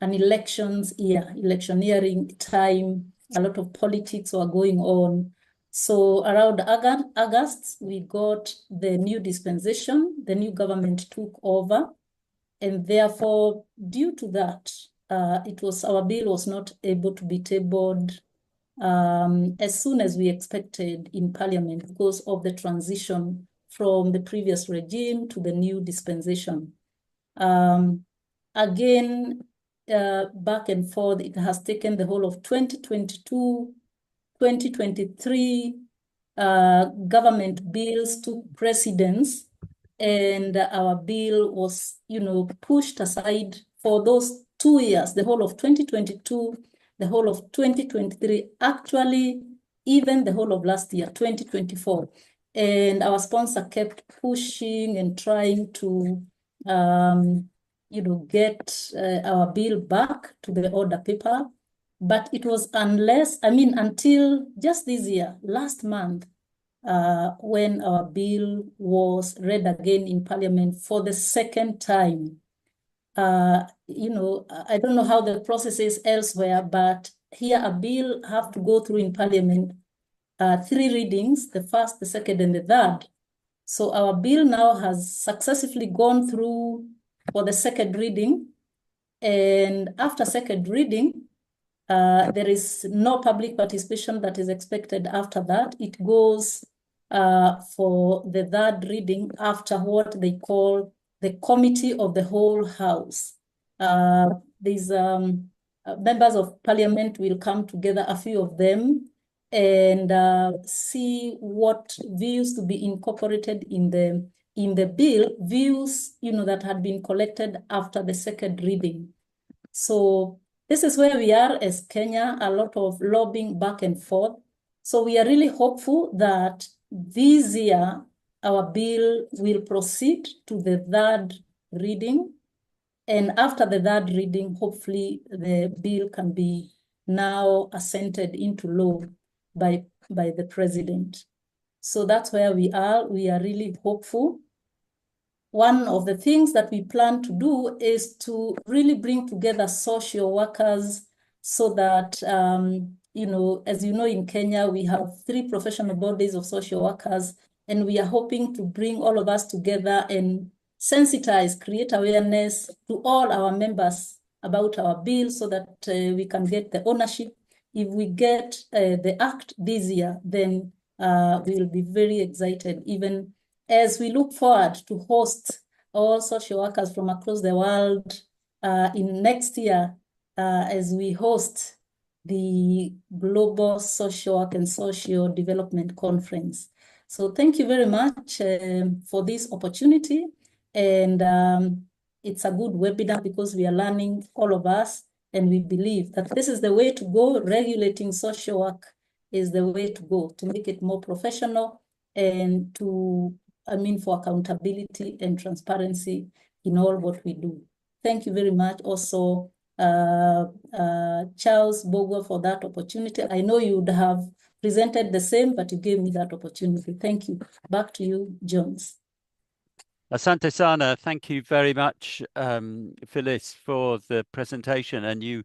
elections year, electioneering time. A lot of politics were going on. So around August, we got the new dispensation. The new government took over. And therefore, due to that, our bill was not able to be tabled as soon as we expected in Parliament because of the transition from the previous regime to the new dispensation. Again, back and forth, it has taken the whole of 2022, 2023, government bills took precedence, and our bill was, pushed aside for those 2 years, the whole of 2022, the whole of 2023, actually, even the whole of last year, 2024. And our sponsor kept pushing and trying to, get our bill back to the order paper. But it was until just this year, last month, when our bill was read again in Parliament for the second time. I don't know how the process is elsewhere, but here a bill have to go through in Parliament 3 readings, the first, the second, and the third. So our bill now has successfully gone through for the second reading. And after second reading, there is no public participation that is expected after that. It goes for the third reading after what they call the Committee of the Whole House. These members of Parliament will come together, a few of them, and see what views to be incorporated in the bill, views that had been collected after the second reading. So this is where we are as Kenya, a lot of lobbying back and forth. So we are really hopeful that this year, our bill will proceed to the third reading. And after the third reading, hopefully the bill can be now assented into law by the president. So that's where we are. We are really hopeful. One of the things that we plan to do is to really bring together social workers so that, as you know, in Kenya, we have 3 professional bodies of social workers, and we are hoping to bring all of us together and sensitize, create awareness to all our members about our bill so that we can get the ownership. If we get the act this year, then we will be very excited, even as we look forward to host all social workers from across the world in next year as we host the Global Social Work and Social Development Conference. So thank you very much for this opportunity. And it's a good webinar because we are learning, all of us, and we believe that this is the way to go. Regulating social work is the way to go, to make it more professional and for accountability and transparency in all what we do. Thank you very much also, Charles Bogo, for that opportunity. I know you would have presented the same, but you gave me that opportunity. Thank you. Back to you, Jones. Asante Sana, thank you very much, Phyllis, for the presentation. And you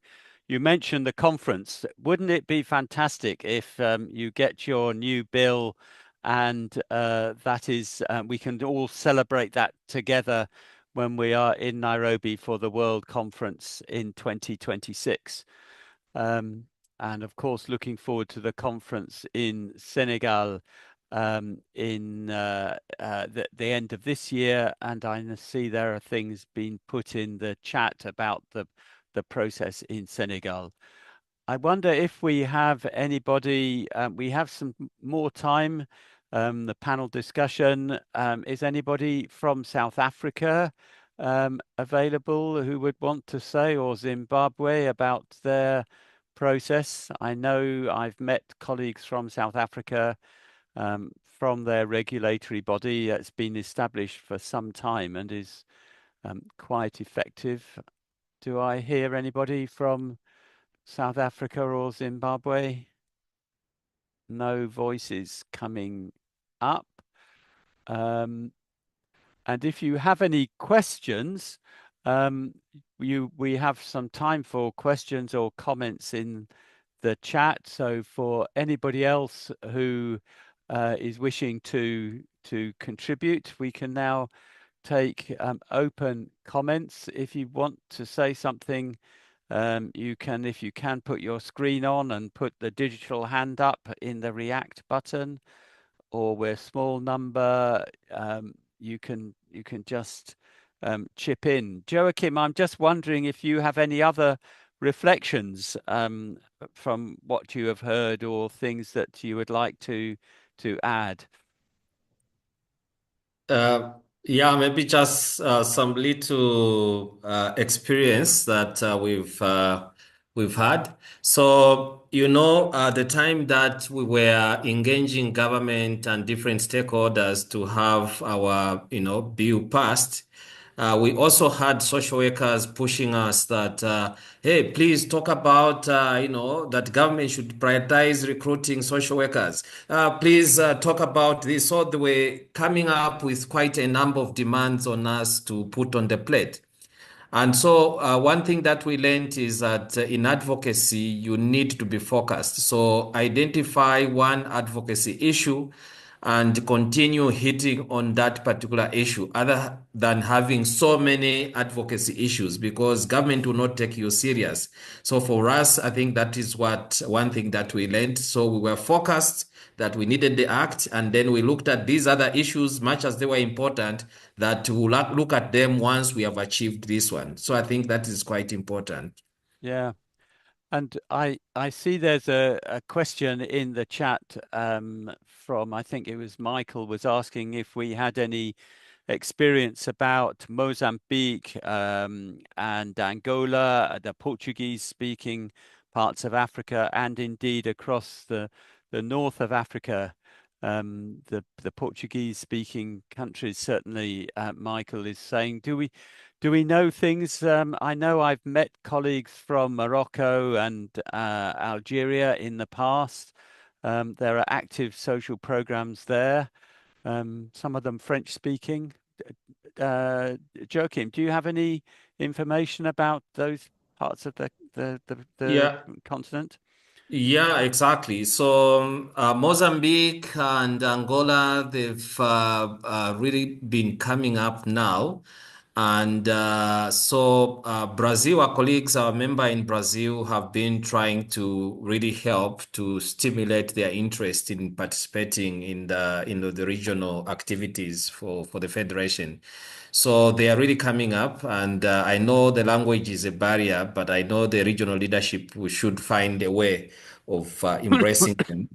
mentioned the conference. Wouldn't it be fantastic if you get your new bill and that is, we can all celebrate that together when we are in Nairobi for the World Conference in 2026. And of course, looking forward to the conference in Senegal in the end of this year. And I see there are things being put in the chat about the process in Senegal. I wonder if we have anybody, we have some more time, the panel discussion. Is anybody from South Africa available who would want to say, or Zimbabwe, about their process? I know I've met colleagues from South Africa from their regulatory body. It's been established for some time and is quite effective. Do I hear anybody from South Africa or Zimbabwe? No voices coming up. And if you have any questions, we have some time for questions or comments in the chat. So for anybody else who is wishing to contribute, we can now take open comments. If you want to say something, You can, if you can, put your screen on and put the digital hand up in the react button, or we're small number, you can just chip in. Joachim, I'm just wondering if you have any other reflections from what you have heard, or things that you would like to add. Yeah, maybe just some little experience that we've had. So, the time that we were engaging government and different stakeholders to have our, bill passed, we also had social workers pushing us that, hey, please talk about, that government should prioritize recruiting social workers. Please talk about this. So they were coming up with quite a number of demands on us to put on the plate. And so one thing that we learned is that in advocacy, you need to be focused. So identify one advocacy issue and continue hitting on that particular issue, other than having so many advocacy issues, because government will not take you serious. So for us, I think that is one thing that we learned. So we were focused that we needed the act, and then we looked at these other issues, much as they were important, that we'll look at them once we have achieved this one. So I think that is quite important. Yeah. And I see there's a question in the chat from, I think it was Michael, was asking if we had any experience about Mozambique and Angola, the Portuguese-speaking parts of Africa, and indeed across the north of Africa. The Portuguese-speaking countries, certainly, Michael is saying. Do we know things? I know I've met colleagues from Morocco and Algeria in the past. There are active social programs there, some of them French-speaking. Joachim, do you have any information about those parts of the continent? Yeah, exactly. So Mozambique and Angola, they've really been coming up now. And so Brazil, our colleagues, our member in Brazil, have been trying to really help to stimulate their interest in participating in the regional activities for the Federation. So they are really coming up, and I know the language is a barrier, but I know the regional leadership should find a way of embracing them.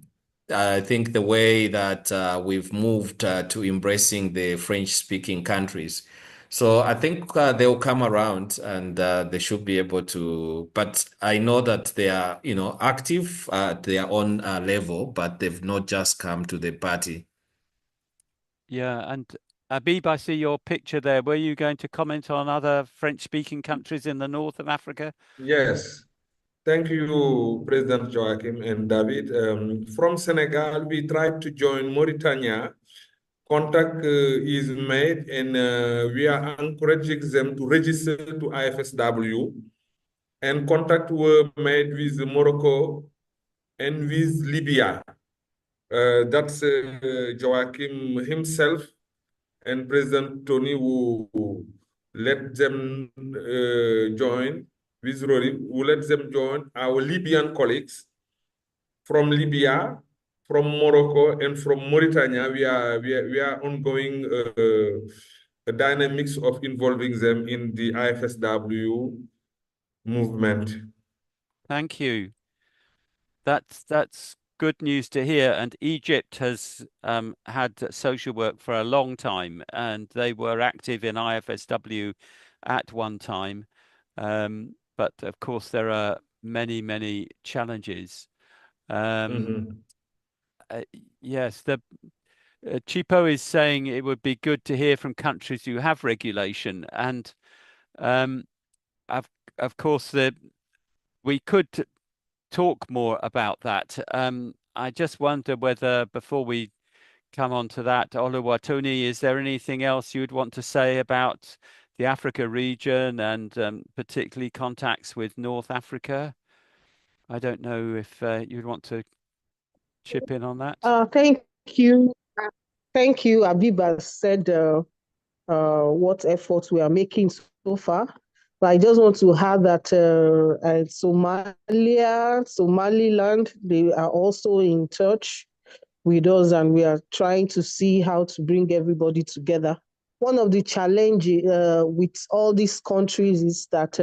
I think the way that we've moved to embracing the French-speaking countries. So I think they'll come around, and they should be able to. But I know that they are, active at their own level, but they've not just come to the party. Yeah, and Habib, I see your picture there. Were you going to comment on other French-speaking countries in the north of Africa? Yes. Thank you, President Joachim and David. From Senegal, we tried to join Mauritania. Contact is made, and we are encouraging them to register to IFSW. And contact were made with Morocco and with Libya. That's Joachim himself and President Tony who let them join with Rory, who let them join our Libyan colleagues from Libya, from Morocco, and from Mauritania. We are ongoing a dynamics of involving them in the IFSW movement. Thank you. That's good news to hear. And Egypt has had social work for a long time, and they were active in IFSW at one time. But of course, there are many challenges. Yes, the Chipo is saying it would be good to hear from countries who have regulation, and of course we could talk more about that. I just wonder whether, before we come on to that, Oluwatoni, is there anything else you would want to say about the Africa region, and particularly contacts with North Africa? I don't know if you'd want to chip in on that. Thank you. Thank you. Abiba said what efforts we are making so far. But I just want to add that Somaliland, they are also in touch with us, and we are trying to see how to bring everybody together. One of the challenges with all these countries is that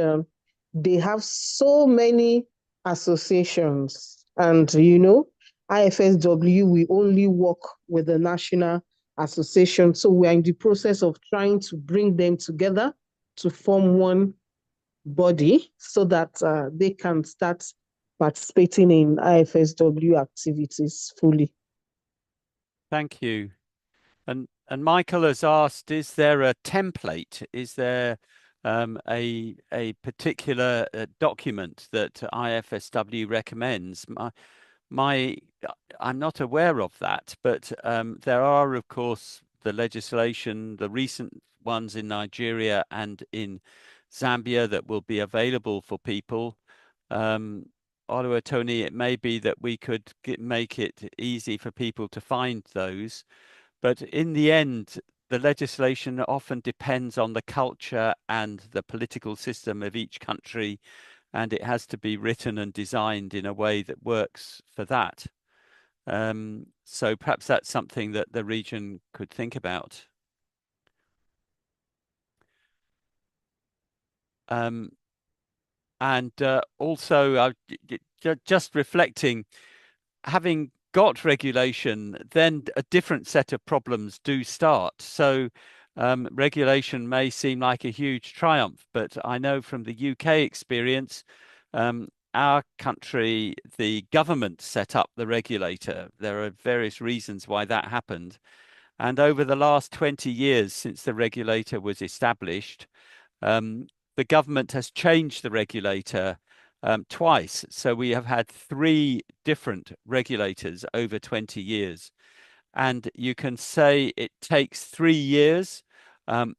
they have so many associations, and IFSW, we only work with the national association. So we are in the process of trying to bring them together to form one body so that they can start participating in IFSW activities fully. Thank you. And Michael has asked, is there a template? Is there a particular document that IFSW recommends? I'm not aware of that, but there are, of course, the legislation, the recent ones in Nigeria and in Zambia that will be available for people. Tony, it may be that we could make it easy for people to find those. But in the end, the legislation often depends on the culture and the political system of each country, and it has to be written and designed in a way that works for that. So perhaps that's something that the region could think about. Also, just reflecting, having got regulation, then a different set of problems do start. So regulation may seem like a huge triumph, but I know from the UK experience, our country, the government set up the regulator. There are various reasons why that happened. And over the last 20 years since the regulator was established, the government has changed the regulator twice. So we have had 3 different regulators over 20 years. And you can say it takes 3 years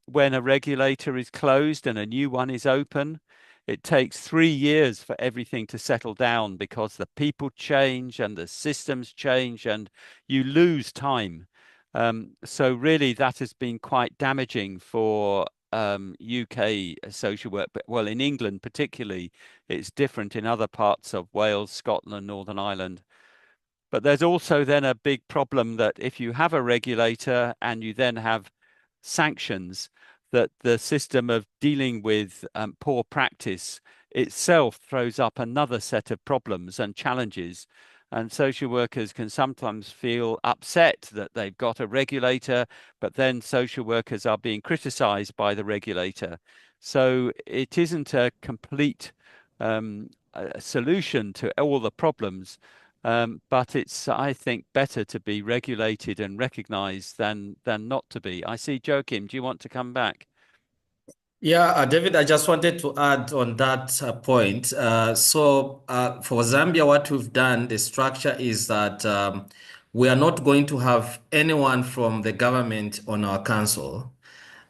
when a regulator is closed and a new one is open. It takes 3 years for everything to settle down because the people change and the systems change and you lose time. So really that has been quite damaging for UK social work, but well, in England particularly, it's different in other parts of Wales, Scotland, Northern Ireland. But there's also then a big problem that if you have a regulator and you then have sanctions, that the system of dealing with poor practice itself throws up another set of problems and challenges. And social workers can sometimes feel upset that they've got a regulator, but then social workers are being criticized by the regulator. So it isn't a complete solution to all the problems, but it's, I think, better to be regulated and recognized than not to be. I see Joachim, do you want to come back? Yeah, David, I just wanted to add on that point. For Zambia, what we've done, the structure is that we are not going to have anyone from the government on our council.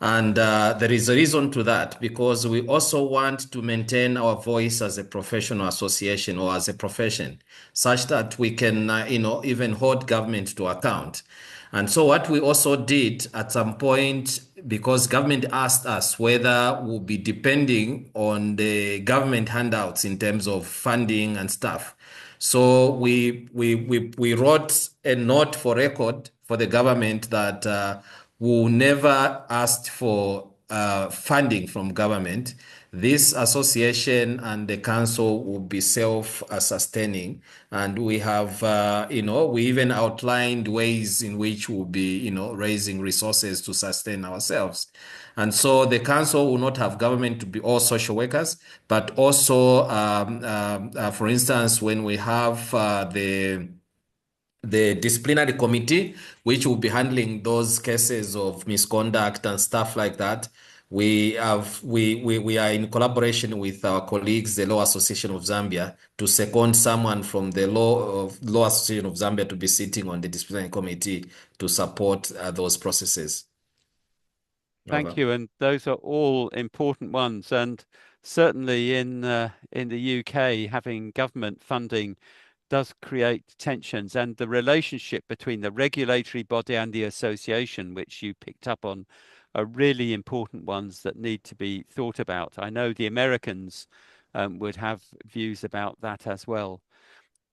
And there is a reason to that, because we also want to maintain our voice as a professional association or as a profession, such that we can, even hold government to account. And so what we also did at some point, because government asked us whether we'll be depending on the government handouts in terms of funding and stuff. So we wrote a note for record for the government that we never asked for funding from government. This association and the council will be self-sustaining, and we have, we even outlined ways in which we'll be, raising resources to sustain ourselves. And so the council will not have government to be all social workers, but also, for instance, when we have the disciplinary committee, which will be handling those cases of misconduct and stuff like that. We are in collaboration with our colleagues, the Law Association of Zambia, to second someone from the Law Association of Zambia to be sitting on the disciplinary committee to support those processes. Thank you, and those are all important ones. And certainly in the UK, having government funding does create tensions, and the relationship between the regulatory body and the association, which you picked up on are really important ones that need to be thought about. I know the Americans would have views about that as well.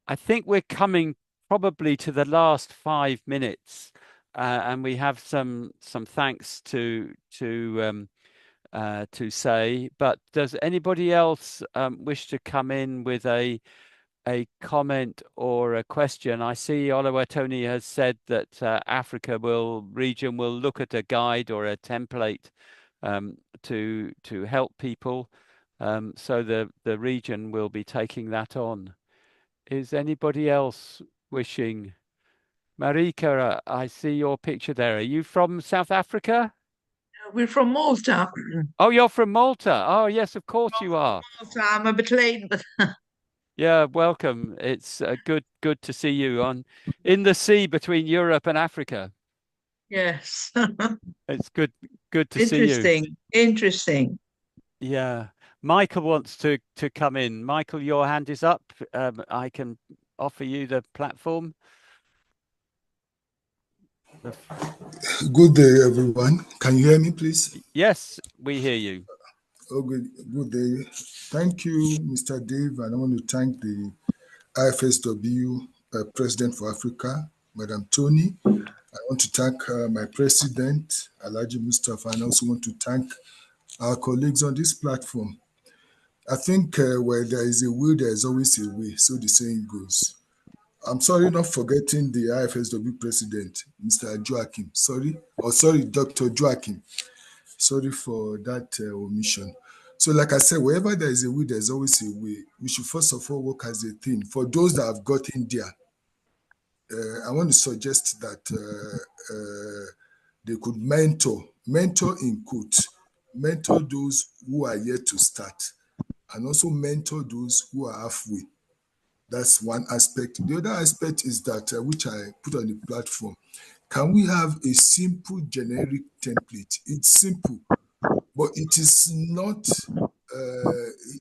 I think we're coming probably to the last 5 minutes, and we have some thanks to say. But does anybody else wish to come in with a comment or a question? I see Oluwatoni has said that Africa region will look at a guide or a template to help people. So the region will be taking that on. Is anybody else wishing? Marika, I see your picture there. Are you from South Africa? We're from Malta. Oh, you're from Malta. Oh, yes, of course you are. Malta. I'm a bit late, but yeah, welcome. It's good to see you in the sea between Europe and Africa. yes. It's good to see you. Interesting. Yeah. Michael wants to come in. Michael, your hand is up. I can offer you the platform. Good day, everyone. Can you hear me, please? Yes, we hear you. Oh, good day. Thank you, Mr. Dave, and I want to thank the IFSW President for Africa, Madam Tony. I want to thank my President, Alhaji Mustafa, and I also want to thank our colleagues on this platform. I think where there is a will, there is always a way, so the saying goes. I'm sorry, not forgetting the IFSW President, Mr. Joachim. Sorry, Dr. Joachim. Sorry for that omission. So like I said, wherever there is a will, there's always a way. We should first of all work as a team. For those that have got in there, I want to suggest that they could mentor in quotes, mentor those who are yet to start, and also mentor those who are halfway. That's one aspect. The other aspect is that, which I put on the platform, can we have a simple generic template? It's simple, but it is not.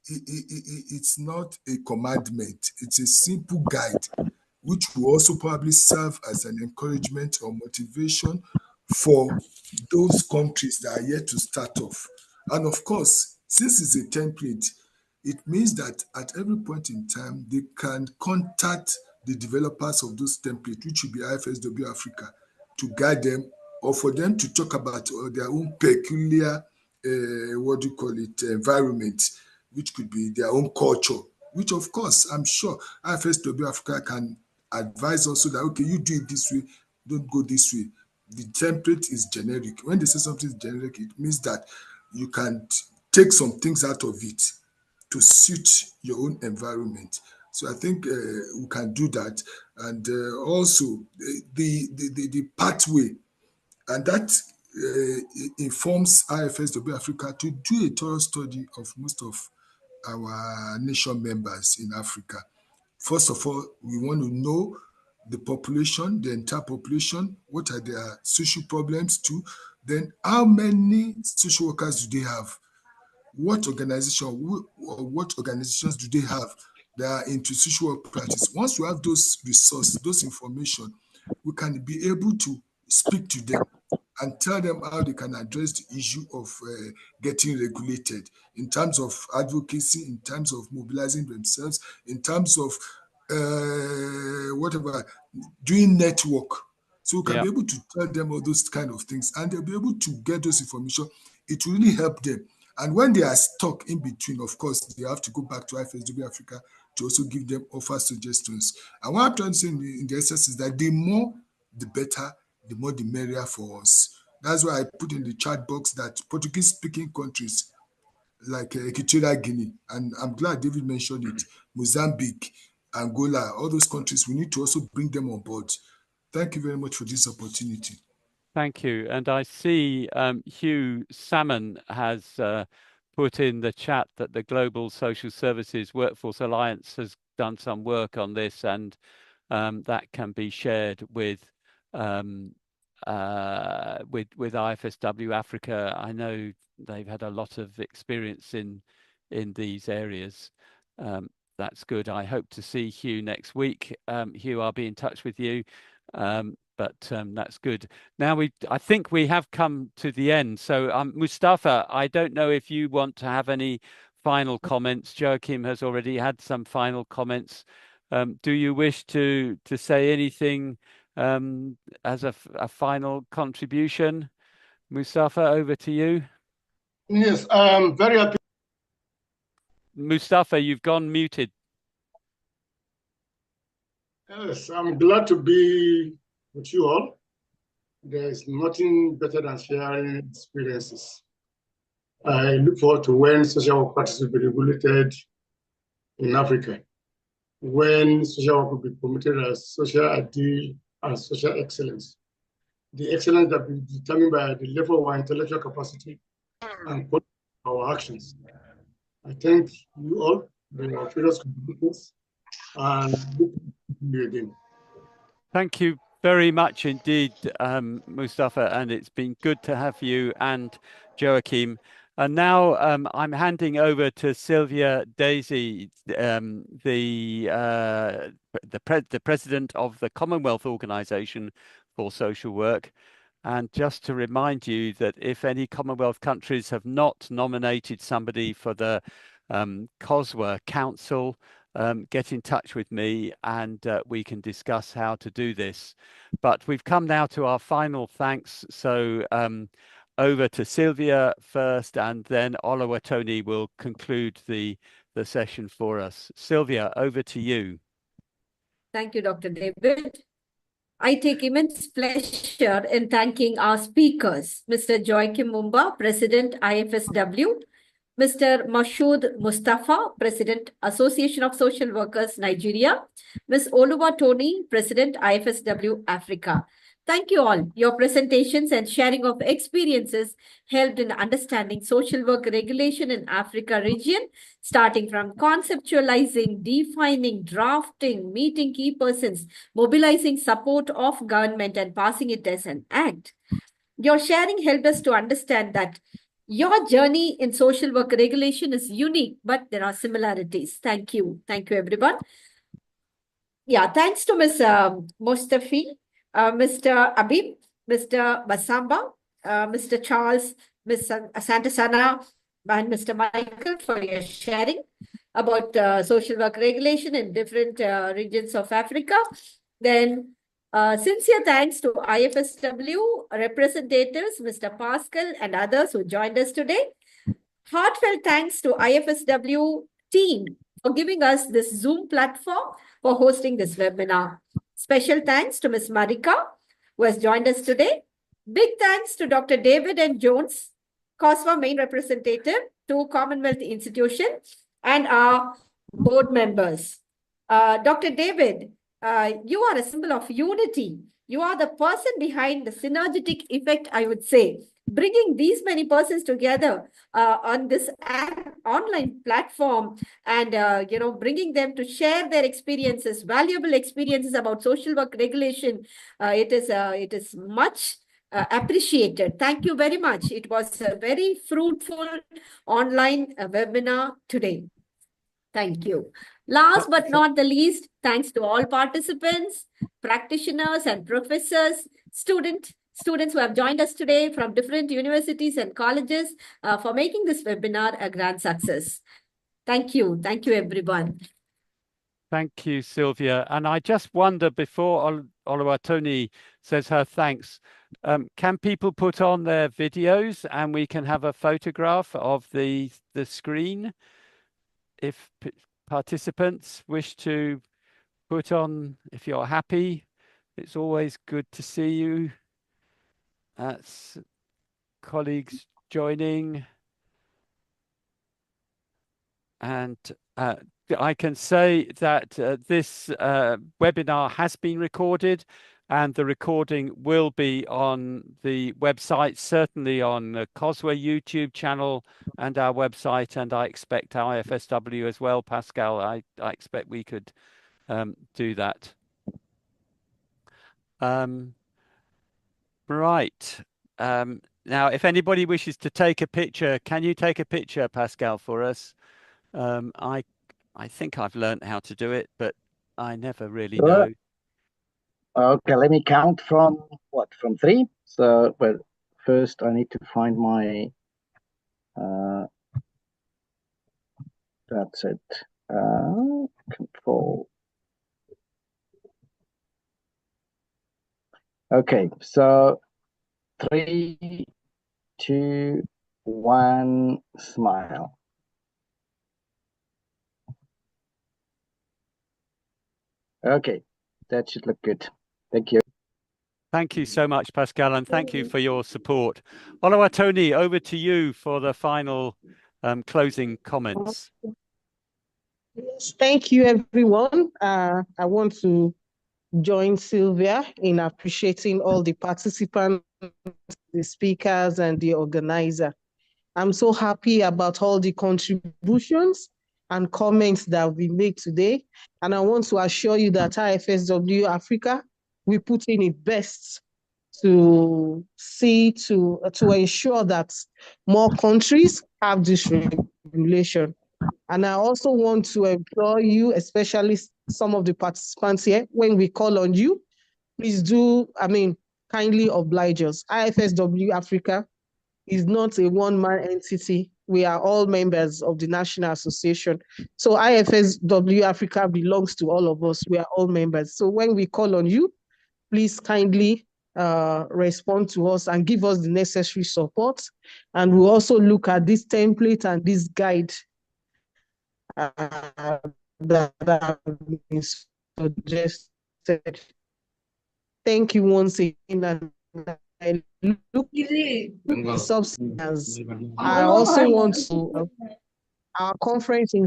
It's not a commandment. It's a simple guide, which will also probably serve as an encouragement or motivation for those countries that are yet to start off. And of course, since it's a template, it means that at every point in time, they can contact the developers of those templates, which will be IFSW Africa, to guide them or for them to talk about their own peculiar, environment, which could be their own culture, which of course, I'm sure IFSW Africa can advise also that, okay, you do it this way, don't go this way. The template is generic. When they say something is generic, it means that you can take some things out of it to suit your own environment. So I think we can do that. And also the pathway, and that informs IFSW Africa to do a thorough study of most of our nation members in Africa. First of all, we want to know the population, the entire population, what are their social problems too, then how many social workers do they have? What organizations do they have that are into social work practice? Once we have those resources, those information, we can be able to speak to them and tell them how they can address the issue of getting regulated in terms of advocacy, in terms of mobilizing themselves, in terms of doing network. So we can be able to tell them all those kind of things, and they'll be able to get those information. It will really help them. And when they are stuck in between, of course, they have to go back to IFSW Africa to also give them offer suggestions. And what I'm trying to say in the essence is that the more, the better, the more the merrier for us. That's why I put in the chat box that Portuguese-speaking countries like Equatorial Guinea, and I'm glad David mentioned it, Mozambique, Angola, all those countries, we need to also bring them on board. Thank you very much for this opportunity. Thank you. And I see Hugh Salmon has put in the chat that the Global Social Services Workforce Alliance has done some work on this, and that can be shared with IFSW Africa. I know they've had a lot of experience in these areas. That's good. I hope to see Hugh next week. Hugh, I'll be in touch with you. But but that's good. Now I think we have come to the end. So Mustafa, I don't know if you want to have any final comments. Joachim has already had some final comments. Do you wish to say anything as a final contribution? Mustafa, over to you. Yes, I'm very happy. Mustafa, you've gone muted. Yes, I'm glad to be with you all. There is nothing better than sharing experiences. I look forward to when social work practice will be regulated in Africa, when social work will be promoted as social ideal and social excellence. The excellence that will be determined by the level of our intellectual capacity and our actions. I thank you all for your previous contributions and look forward to you again. Thank you very much indeed, Mustafa, and it's been good to have you and Joachim. And now I'm handing over to Sylvia Daisy, the president of the Commonwealth Organization for Social Work. And just to remind you that if any Commonwealth countries have not nominated somebody for the COSWA Council, get in touch with me and we can discuss how to do this. But we've come now to our final thanks. So over to Sylvia first, and then Oluwatoni will conclude the session for us. Sylvia, over to you. Thank you, Dr. David. I take immense pleasure in thanking our speakers, Mr. Joachim Mumba, President, IFSW, Mr. Mashood Mustafa, President, Association of Social Workers, Nigeria, Ms. Oluwatoni, President, IFSW, Africa. Thank you all. Your presentations and sharing of experiences helped in understanding social work regulation in Africa region, starting from conceptualizing, defining, drafting, meeting key persons, mobilizing support of government and passing it as an act. Your sharing helped us to understand that your journey in social work regulation is unique, but there are similarities. Thank you. Thank you, everyone. Yeah, thanks to Ms. Mustafi, Mr. Abib, Mr. Basamba, Mr. Charles, Ms. Santasana, and Mr. Michael for your sharing about social work regulation in different regions of Africa. Then sincere thanks to IFSW representatives, Mr. Pascal and others who joined us today. Heartfelt thanks to IFSW team for giving us this Zoom platform for hosting this webinar. Special thanks to Ms. Marika, who has joined us today. Big thanks to Dr. David and Jones, COSWA main representative to Commonwealth Institution, and our board members. Dr. David, you are a symbol of unity. You are the person behind the synergetic effect, I would say, bringing these many persons together on this online platform and, bringing them to share their experiences, valuable experiences about social work regulation. It is much appreciated. Thank you very much. It was a very fruitful online webinar today. Thank you. Last but not the least, thanks to all participants, practitioners and professors, students who have joined us today from different universities and colleges for making this webinar a grand success. Thank you. Thank you, everyone. Thank you, Sylvia. And I just wonder, before Oluwatoni says her thanks, can people put on their videos and we can have a photograph of the screen? If participants wish to put on, if you're happy, it's always good to see you. That's colleagues joining. And I can say that this webinar has been recorded, and the recording will be on the website, certainly on the COSWA YouTube channel and our website, and I expect IFSW as well, Pascal. I expect we could do that. Right. Now, if anybody wishes to take a picture, can you take a picture, Pascal, for us? I think I've learned how to do it, but I never really know. Okay, let me count from what? From 3. So, but first I need to find my. That's it. Control. Okay, so 3, 2, 1, smile. Okay, that should look good. Thank you. Thank you so much, Pascal, and thank you for your support. Oluwatoni, over to you for the final closing comments. Yes, thank you, everyone. I want to join Sylvia in appreciating all the participants, the speakers, and the organizer. I'm so happy about all the contributions and comments that we made today. And I want to assure you that IFSW Africa, we put in its best to ensure that more countries have this regulation. And I also want to implore you, especially some of the participants here, when we call on you, please kindly oblige us. IFSW Africa is not a one-man entity. We are all members of the National Association. So IFSW Africa belongs to all of us. We are all members. So when we call on you, please kindly respond to us and give us the necessary support. And we'll also look at this template and this guide that have been suggested. Thank you once again. And I look substance. I also want to our conference in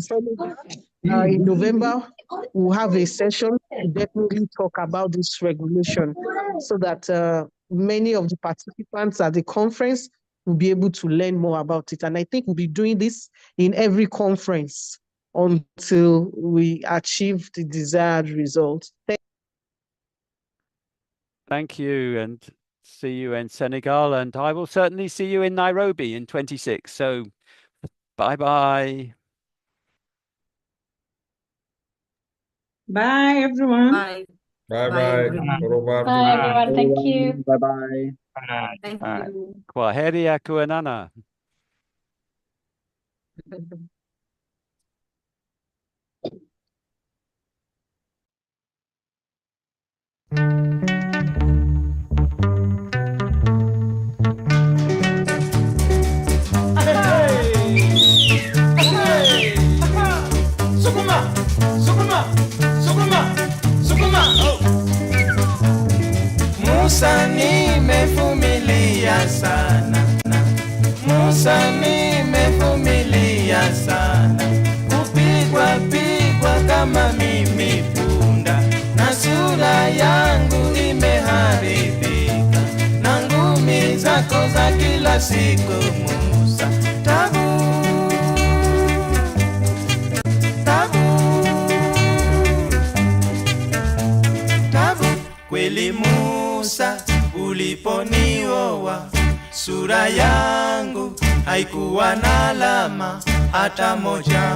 November, we'll have a session to definitely talk about this regulation so that many of the participants at the conference will be able to learn more about it. And I think we'll be doing this in every conference until we achieve the desired result. Thank you, and see you in Senegal, and I will certainly see you in Nairobi in 26. So bye-bye. Bye, everyone. Bye. Bye Bye, bye. everyone. Bye, everyone. Thank you. Bye-bye. Thank you. Kwaheri ya kuonana. Musa nimevumilia sana, Musa nimevumilia sana, kupigwa pigwa kama mimi punda, na sura yangu imeharibika, na ngumi zako za kila siku Musa, tabu kweli Musa, uliponioa sura yangu haikuwa na alama hata moja.